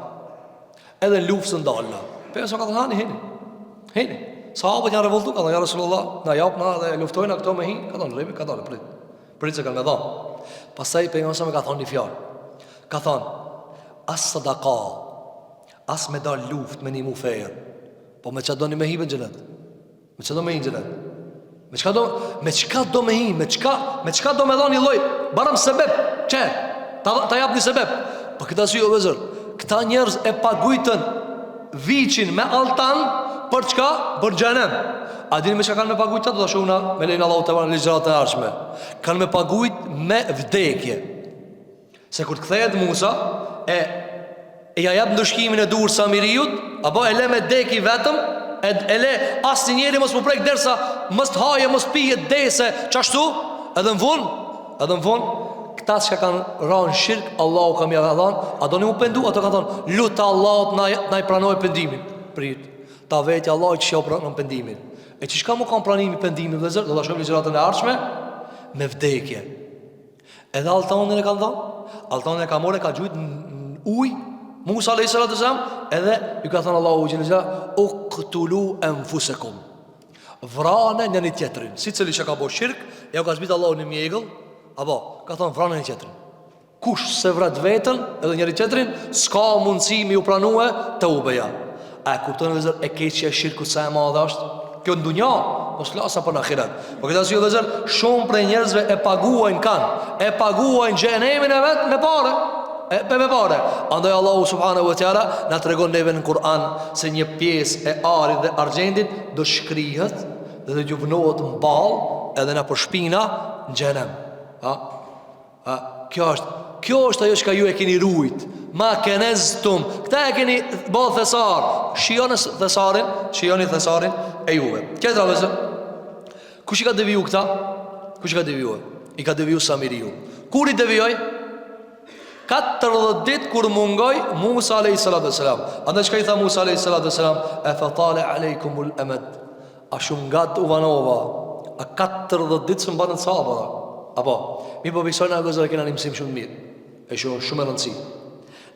edhe luftësën dalna. Pesë ka thonë hani hini. Sahabët janë revoltu, ka thonë, ja Rasulullah, na japna dhe luftojna këto me hi. Ka thonë, rejme, ka thonë, prit se kanë me thonë. Pasaj, për nga me ka thonë një fjallë. Ka thonë, as sadaka, as me dal luft me një mu fejër. Po me që do një me hi për gjenet? Me që do me hi në gjenet? Me qka do me hi? Me qka do me dha një loj? Barëm sebeb, që? Ta jap një sebeb. Po këta si jo vëzër, këta njerëz e pagujtën viqin me altan. Për çka? Për xhenem. A dini me çka kanë me pagujt ato? Do të shohuna me lein Allahu te në ligjrat e ardhshme. Kanë me pagujt me vdekje. Se kur të kthehet Musa e ja jap ndëshkimin e dur Samiriut, apo e le me deki vetëm, e le asnjë njeri mos më prek derisa mos të haje, mos pije dese, çashtu, edhe në fund, këta që kanë rënë shirk, Allahu ka më dhënë, a doni u pendu, ato kanë thonë, lut Allahut na i pranoj pendimin. Prit. Ta veti Allah që shjo pranë pendimin. E që shka mu kanë pranimi pendimin dhe zërë? Do të shumë ligjëratën e ardhshme me vdekje. Edhe altanin e kanë dhanë. Altanin e ka more, ka gjujt në uj Musa a.s. Edhe ju ka thënë Allahu gjinëzja, u këtulu enfusekum, vrane një një tjetërin. Si cili që ka bo shirk, ja ka zbitë Allahu një mjegël, apo, ka thënë vrane një tjetërin. Kush se vrat vetën edhe njëri tjetërin, s'ka mundësi mi u pranue të ubeja. A e kuptojnë vëzër e keqja e shirku sa e madhe është? Kjo në dunja, mos lasa për në akhirat. Po këtë asë jo vëzër, shumë prej njerëzve e paguajnë kanë, e paguajnë gjenemin e vetë me pare. Me pare. Andaj Allahu subhanahu wa ta'ala na tregon neve në Kur'an se një pjesë e arit dhe argjendit do shkrihet dhe do gjuvnohet në bal edhe në për shpina në gjenem. Kjo është ajo që ka ju e keni rujt. ma keneztum. Këta e keni bëllë thesar. Shijoni thesarin e juve. Kjetra vëzë, kush i ka deviju këta? Kush i ka deviju? I ka deviju Samiriu. Kur i devijoj? 40 dit kur mungoj Musa a.s. Andaj qka i tha Musa a.s. E fatale alejkumul emed, a shumë gat u vanova, a 40 dit së mbanën sabara. Apo, mi po bisojnë a gëzër e kena një mësim shumë mirë, e shumë e rëndësi.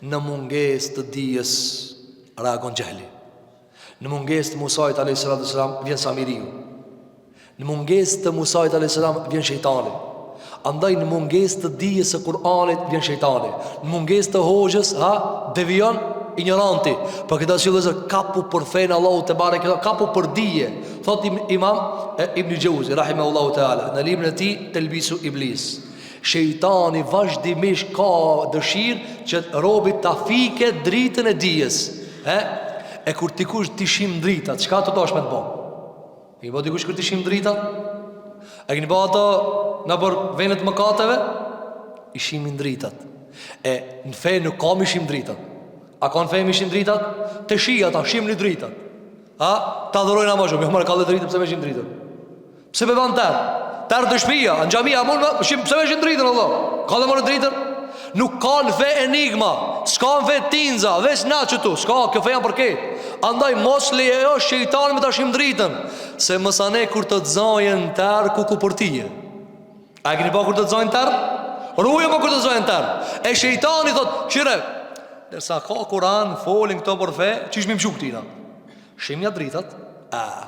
Në munges të dijes reagon gjehli. Në munges të Musait a.s. vjen Samiriu. Në munges të Musait a.s. vjen shejtani. Andaj në munges të dijes së Kur'anit vjen shejtani. Në munges të hoxhës, devion ignoranti. Për këtë arsye vëllezër, kapu për fenë Allahu te bareke, kapu për dije. Thot Imam Ibn Jauzi rahimahullahu taala në librin e tij Telbisu Iblis. Shejtani vazhdimisht ka dëshirë që robit ta fiket dritën e dijes. E kur dikush ti shim drita, çka të dosh me të bë? I bë dikush kur ti shim drita? A keni bë ato në për venet mëkateve? I shimin dritat. Në fe nuk kam i shim dritat. A ka në fe i shim dritat? Të shia ta shim një dritat. Ta dhërojnë a ma shumë. Jo mërë ka dhe dritat, pëse me shim dritat? Pëse me ban tërë? Tërë të shpia, në gjamia, pëse me shim dritat, Allah? Ka dhe mërë dritat? Nuk ka në fe enigma, s'ka në fe tinza, veç na që tu, s'ka, kjo fe janë përket. Andaj mos leje jo shejtani me ta shim dritën, se mësane kur të dzajën tërë ku për tije. A e keni pa kur të dzajën tërë? Ruje pa kur të dzajën tërë. E shejtani thot, qire, dërsa ka Kur'an, folin këto për fe, që ishmi më shuk tina? Shimja dritat?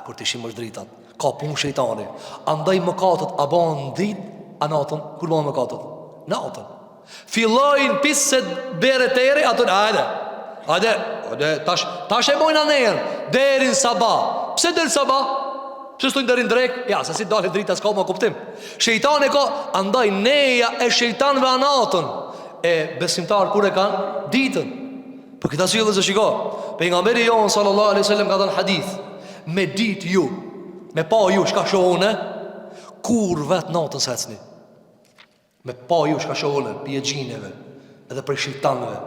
Kur të shim është dritat, ka pun shejtani. Andaj më katët, a ban dit, a natën, kur ban më katët? Natën. Fillojnë pisë se bere të eri, atën, ajde, tash e bojnë anejën, derin sabah. Pse derin sabah? Pse stojnë derin drek? Ja, se si dalë drita s'ka ma kuptim. Shejtani ka, andaj neja e shejtanve anatën. E besimtar kur e kanë? Ditën. Për këta si dhe zë shiko, pejgamberi jonë sallallahu alaihi wasallam ka dhënë hadith, me ditë ju, me pa ju shka shohune, kur vetë natën se ecni. Me pa ju shka shohune, pje gjineve, edhe për shejtanve,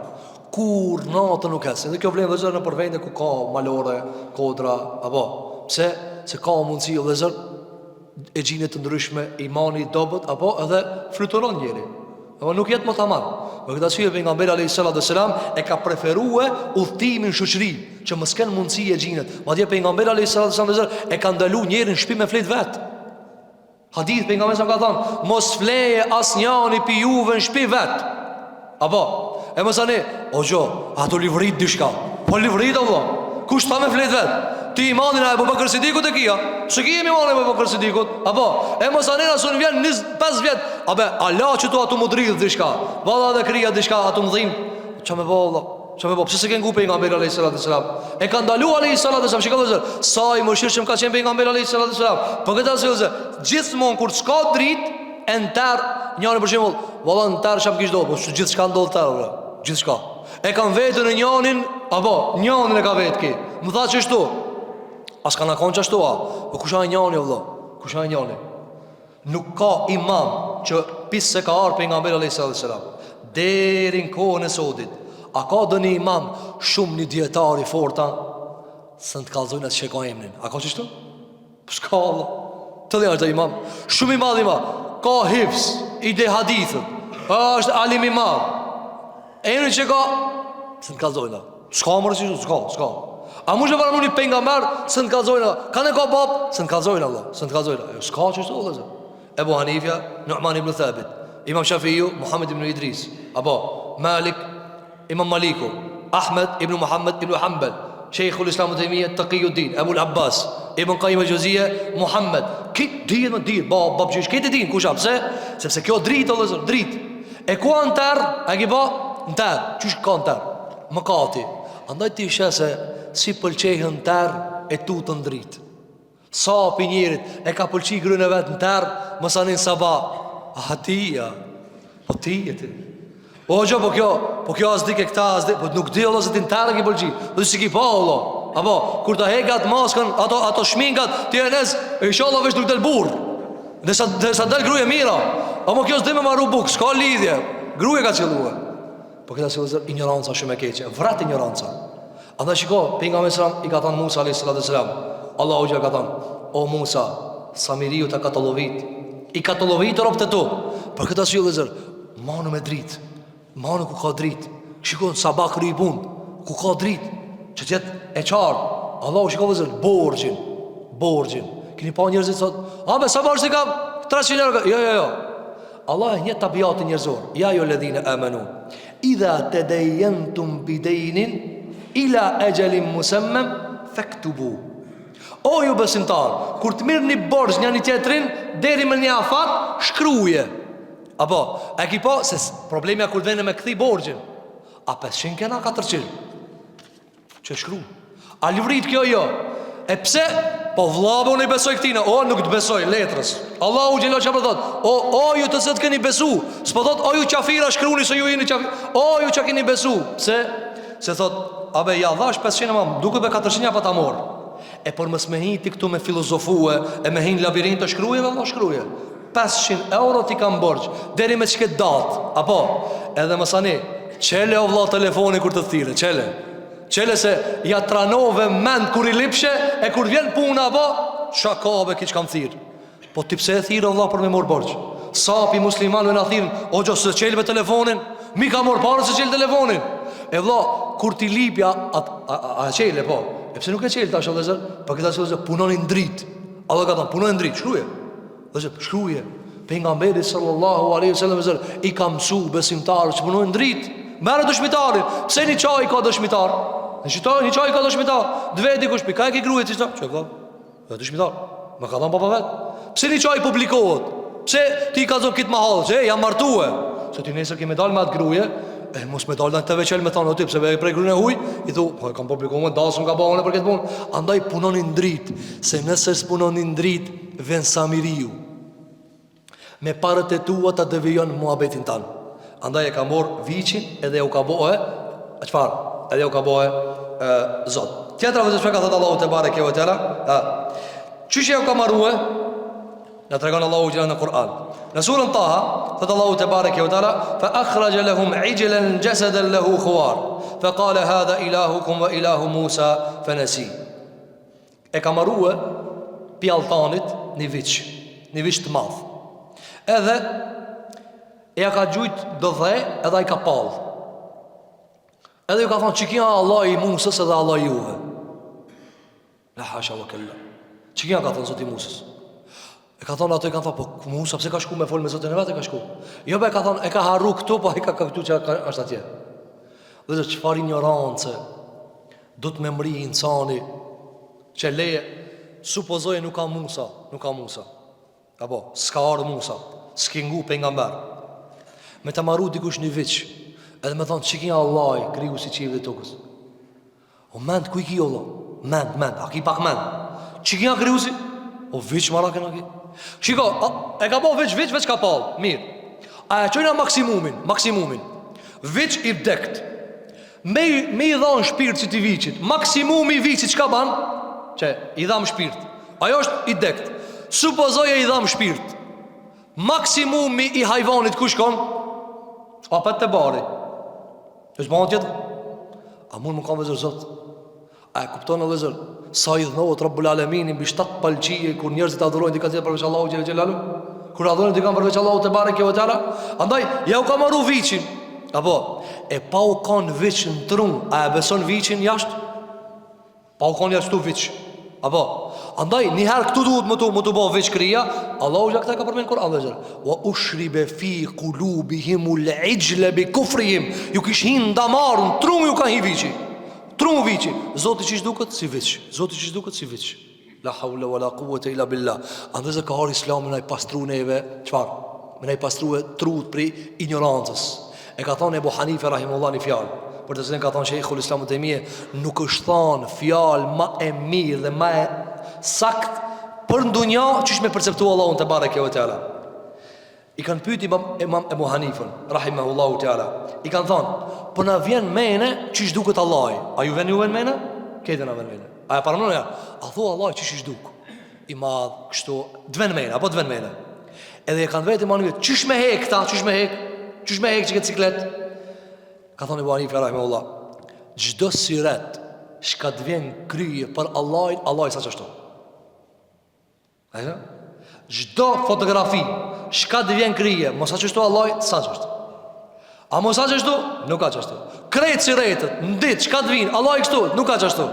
kur natën nuk ecni. Dhe kjo vlenë dhe zërë në përvejnë ku ka malore, kodra, apo, pse? Se ka mundësi dhe zërë, e gjine të ndryshme, imani dobet, apo edhe fluturon njeri. Apo nuk jetë më të aman. Për këtë asyje pejgamberi alayhis salam e ka preferue udhtimin shoqëri, që mos kenë mundësi e xhinet. Madje pejgamberi alayhis salam e ka ndalu njerin në shtëpi me flet vet. Hadith pejgamberi sa ka thënë, mos fleje asnjëri pi juve në shtëpi vet. Apo, e mos ani, o xho, ato livrit diçka. Po livrit apo? Kush tha me flet vet? Ti imanin e Abu Bakr Sidikut e kia? Pse kemi imanin e Abu Bakr Sidikut? Apo, e mos ani asun vjen 25 vjet. Abe, Allah që tu atu më dridh diçka. Valla dhe krija diçka atu më dhim. Qa me bo, Allah? Qa me bo? Pse se kënë gu pejgamberi alayhis salam? E ka ndalu alayhis salam. Shika dhe zër, sa i mëshirë që më ka qenë pejgamberi alayhis salam. Për këta se zër, gjithmonë kur s'ka drit, e në tërë, njëri për shembull, valla në tërë që më kishdo, po gjithë shka ndodhë tërë, gjithë shka. E kam vetën e njënin, apo, njënin e ka vetë ki. Më tha që shtu, as ka në konë që shtu, po kusha e njëni, valla, kusha e njëni. Nuk ka imam që pisë se ka arë pejgamberi alayhis salam deri në kohën e sodit. A ka dhe një imam shumë një djetari forta së në të kalzojnë atë që ka emnin? A ka që shtu? Shka Allah. Të dhe është dhe imam shumë i madh imam, ka hifz i de hadithët, është alim i madh, emnin që ka së në të kalzojnë. Shka më rësishtu? Shka. A mu që para një pejgamber së në të kalzojnë? Ka në ka bab? Së në të kalzojnë Allah. Së në të kalzojnë. Shka që shtu dhe zë? Ebu Hanifja, Nu'man ibn Thabit, Imam Shafiu, Muhammed ibn Idris, Apo Malik, Imam Maliku, Ahmed ibn Muhammed ibn Hanbal, Sheikhul Islam Taymiyyah Taqiyuddin, Abu al-Abbas, Ibn Qayyim al-Jawziyya, Muhammed. Kit dihet më dihet, bab jish këtë din kush pse? Sepse kjo dritë o zot, dritë. E ku antar, a ke bë? Antar, çush ka antar? Mëkati. Andaj ti shese si pëlqejën antar e tutën dritë. Sa për njerit e ka pëlqi grën e vetë në tërë, mësanin sabah. A tia, po ti e ti. O gjo, po kjo as dik e këta as dik, po nuk di Allah se ti në tërë e ki pëlqi. Po si ki pa Allah. Apo, kur ta hekat maskën, ato shminkat, ti e nes, e isha Allah vesh nuk del burë. Dhe sa del gruje mira. Amo kjo s'di me maru buk, s'ka lidhje. Gruje ka qëllue. Po këtë arsye vëllazër, ignoranca shumë e keqe, vrat ignoranca. Andaj shiko, pejgamberi sallallahu i ka thënë Musa alayhis salam, Allahu ja ka thënë, o Musa, Samiriu ta katollovit, i katollovit robët e tu. Për këtë arsye vëllazër, manu me dritë, manu ku ka dritë. Shiko sabah kry punë, ku ka dritë, që të jetë e qartë. Allahu shiko vëllazër, borxhin. Keni pa njerëzit sot, a me sa borxhi kam 300 euro. Jo. Allah e një tabiatin njerëzor. Ja jo ledhine amanu, idha tadayyantum bidaynin ila ajalin musamman faktubu. O ju besimtar, kur të mirë një borxh një tjetrin deri me një afat, shkruaje. Apo, e ki po, se problemi kur të vene me këthi borxhin, a 500 kena 400 që shkru. A livrit kjo jo. E pse? Po vllabo unë i besoj këtina. O, nuk të besoj, letrës. Allahu gjelo që për thot, o ju të se të keni besu. S'po thot, o ju qafira shkruni se ju jeni qafira. O ju që keni besu. Pse? Se thot, abe ja dhash 500 mam, duke be 400 pa ta mor. E por mës me hiti këtu me filozofue, e me hin labirint të shkruje, valla shkruje. 500 euro ti kam borgj, deri me çket datë. Apo, edhe mësani, qele o vlla telefoni kur të thire, qele se ja tranove mend kur i lipshe, e kur vjen puna apo shakabe ki që kam thirë. Po ti pse e thirë o vlla për me mor borgj? Sapi muslimanve na thirën, o gjo se qelë me telefonin, mi ka mor parë se qelë telefonin. E vlla, kur ti lipja, a qelë po, e pse nuk e qelë tash o dhe zër? Pa këta se punonin dritë. Allah ka thonë, punonin dritë, shkruje. Dhe zër, shkruje. Pejgamberi sallallahu alaihi wasallam i ka mësu besimtarë që punonin dritë. Merë dëshmitarin, pse një qaj ka dëshmitar? Një qaj ka dëshmitar, dve dikush pi, ka e ki gruje që që ka? Dhe dëshmitar, me ka dhanë papa vetë. Pse një qaj publikohet? Pse ti ka zonë kitë mahallë, që jam martue? Se ti nesër ki me dalë me atë gruje, mos me dalë në të veqel me thanë o ti, pse me prej gruje e huj, i thu, po e kam publikohet, dasëm ka bahone për këtë punë. Andaj punonin dritë, se nëse s'punonin dritë, ven Samiriu. Me parët e tua ta devijon muhabetin tanë. Andaj e ka morë viqin edhe u ka bohe edhe u ka bohe zot. Tjetra vëzë shpeka thëtë Allahu të bare kjo e tjera qëshje u ka marruhe në të regonë Allahu gjela në Kur'an. Në surën Taha thëtë Allahu të bare kjo e tjera fa akhraja lahum ijlen gjeseden lahu khuar fa kale hadha ilahukum wa ilahu Musa fa nasi. E ka marruhe pjaltanit një viq të madh. Edhe e ja ka gjujt dëdhe edhe i ka pal. Edhe ju ka thonë, që kja Allah i Musës edhe Allah i juve. La hasha wa kella. Që kja ka thonë zoti Musës? E ka thonë ato i ka thonë, po Musa pse ka shku me fol me zotin e vetë e ka shku? Jo be ka thonë, e ka harru këtu, po e ka këtu që është atje. Dhe zë qëfar ignorance du të me mri insani që leje supozoje nuk ka Musa. Apo, s'ka ardhë Musa, s'kingu pengamber. Me të maru dikush një viq, edhe me thonë, që kja Allah kriju si qive dhe tokës? O mend, ku i ki Allah? Mend, a ki pak mend? Që kja kriju si? O viq mara këna ki? Shiko, e ka po viq ka pal, mirë. A e qojna maksimumin. Viq i vdekt. Me i dhanë shpirt që ti viqit. Maksimumi i viqit, që ka ban? Që i dhamë shpirt. Ajo është i dekt. Supozoje i dhamë shpirt. Maksimumi i hajvanit ku shkon? Apet të bari. E shbanë tjetë? A mund më kam vëzër zot? A e kuptonë vëzër? Sa i dhënohet Rabbul Aleminin bi 7 palqije kur njerëzit adhurojnë dika tjetë përveç Allahu Gjellë Gjellalu? Kur adhurojnë dika përveç Allahu të bare kjo e tjera? Andaj, ja u ka maru viqin. Apo, e pa u kanë viqin në trun, a e beson viqin jashtë? Pa u kanë jashtu viq. Apo, andaj, njëherë këtu duhet më të bo veç krija. Allahu gjakta ka përmenë Kur'an dhe zërë wa ushribe fi kulubihim l'ijle bi kufrihim. Ju kishin damarën, trumë ju ka hi vici. Trumë vici. Zoti që duket si vic. La hawla wa la quwwata illa billah. Andaj zë ka har islamin na i pastru neve. Qfar? Me na i pastru e trut pri ignorancës. E ka thonë Ebu Hanife rahimullah një fjallë, për të cilën ka thonë Sheikhul Islam Taymije, nuk është thonë fjalë ma e mirë dhe ma e sakt për ndonjë çish me perceptua Allahun te bareke ve teala. I kanë pyet Imam Ebu Hanifën rahimahullahu teala. I kanë thonë, po na vjen mene çish duket Allahi. A ju vjen mene? Këtë na vjen mene. A e paranon ja? A thua Allahi çish duk? I madh kështu, dven mene apo dven mene. Edhe e kanë vetë Imam çish me hek ta, çish me hek që këtë ciklet. Ka thonë Ebu Hanife rahimahullah, çdo siret shka të vjen kryje për Allahin, Allah i sa qështu. Çdo fotografi shka të vjen kryje, mos sa qështu Allah i sa qështu. A mos sa qështu? Nuk ka qështu. Kretë siretët, në ditë, shka të vinë, Allah i kështu, nuk ka qështu.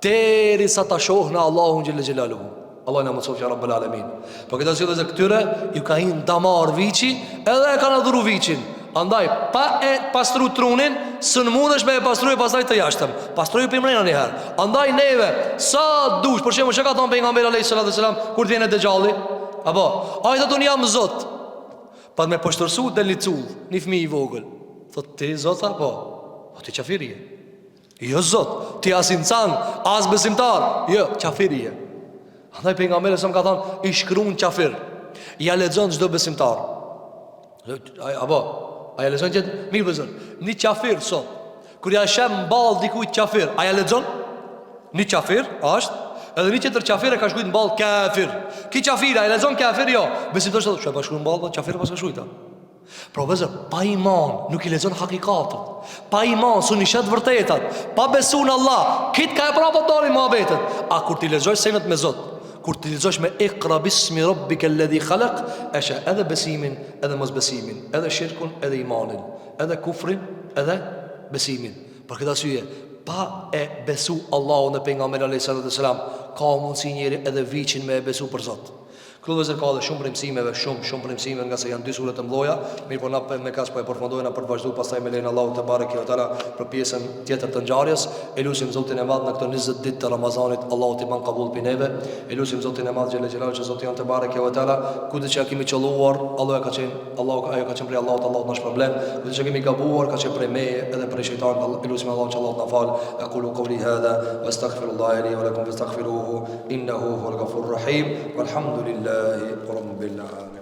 Deri sa ta shohë në Allahun Gjelle Gjelaluhu. Allah në mësof që Rabbel Alemin. Po këtë asilë dhe këtyre, ju ka hinë damar vici, edhe e ka në dhuru vicin. Andaj, pa e pastru trunin, së në mund është me e pastru e pastaj të jashtëm. Pastru e për mrejna njëherë. Andaj neve, sa dush, për shemë që ka thonë për nga mbira a.s. Kur t'jene të gjalli, apo, a i të unë jam zot. Pa me poshtërsu dhe një cull, një fmi i vogël. Thot, ti zota, po ti qafirije. Jo zot, ti as insan, as besimtar. Jo, qafirije. Andaj për nga mbira a.s. ka thonë, i shkruun qafir. Ja lexon çdo besimtar. Apo, a ja lexon që mirë vëzër, një qafir sot, kur ja shem mball dikujt qafir, a ja lexon? Një qafir është, edhe një tjetër qafir e ka shkruajtur mball kafir. Ki qafir, a ja lexon kafir jo? Besimtar thotë, çfarë bashkruan mball qafir pas ka shkruajtur. Pra vëzër, pa iman nuk i lexon hakikatet. Pa iman su një shet vërtetat. Pa besu në Allah, kit ka e prapë dalin muhabetet. A kur ti lexosh senet me Zot, kur ti lexosh me Iqra bismi rabbika alladhi khalaq, është edhe besimin, edhe mos besimin, edhe shirkun, edhe imanin, edhe kufrin, edhe besimin. Për këtë arsye, pa e besu Allahun dhe pejgamberin alayhis salam, ka mundsi njëri edhe vichin me e besu për Zot. Këtu vëzër ka dhe shumë premtimeve, shumë premtime, nga se janë dy sure të mëdha, mirë po na me kas po e përfundojna për të vazhduar pastaj me lenin Allahu te bareke ve teala për pjesën tjetër të ngjarjes. Elusim Zotin e Madh në këto 20 ditë të Ramazanit, Allahu t'i ban qabul pi neve. Elusim Zotin e Madh xhel xhelal që Zoti jon te bareke ve teala, kudo që kemi qelluar, Allahu ka qenë, ajo ka qenë prej Allahut, Allahu na shpërblen. Kudo që kemi gabuar, ka qenë prej meje edhe prej shejtanit. Elusim Allahu që Allahu na fal. Aqulu qawli hadha wastaghfirullaha li wa lakum fastaghfiruhu innahu huwal ghafurur rahim. Walhamdulillah رب العالمين.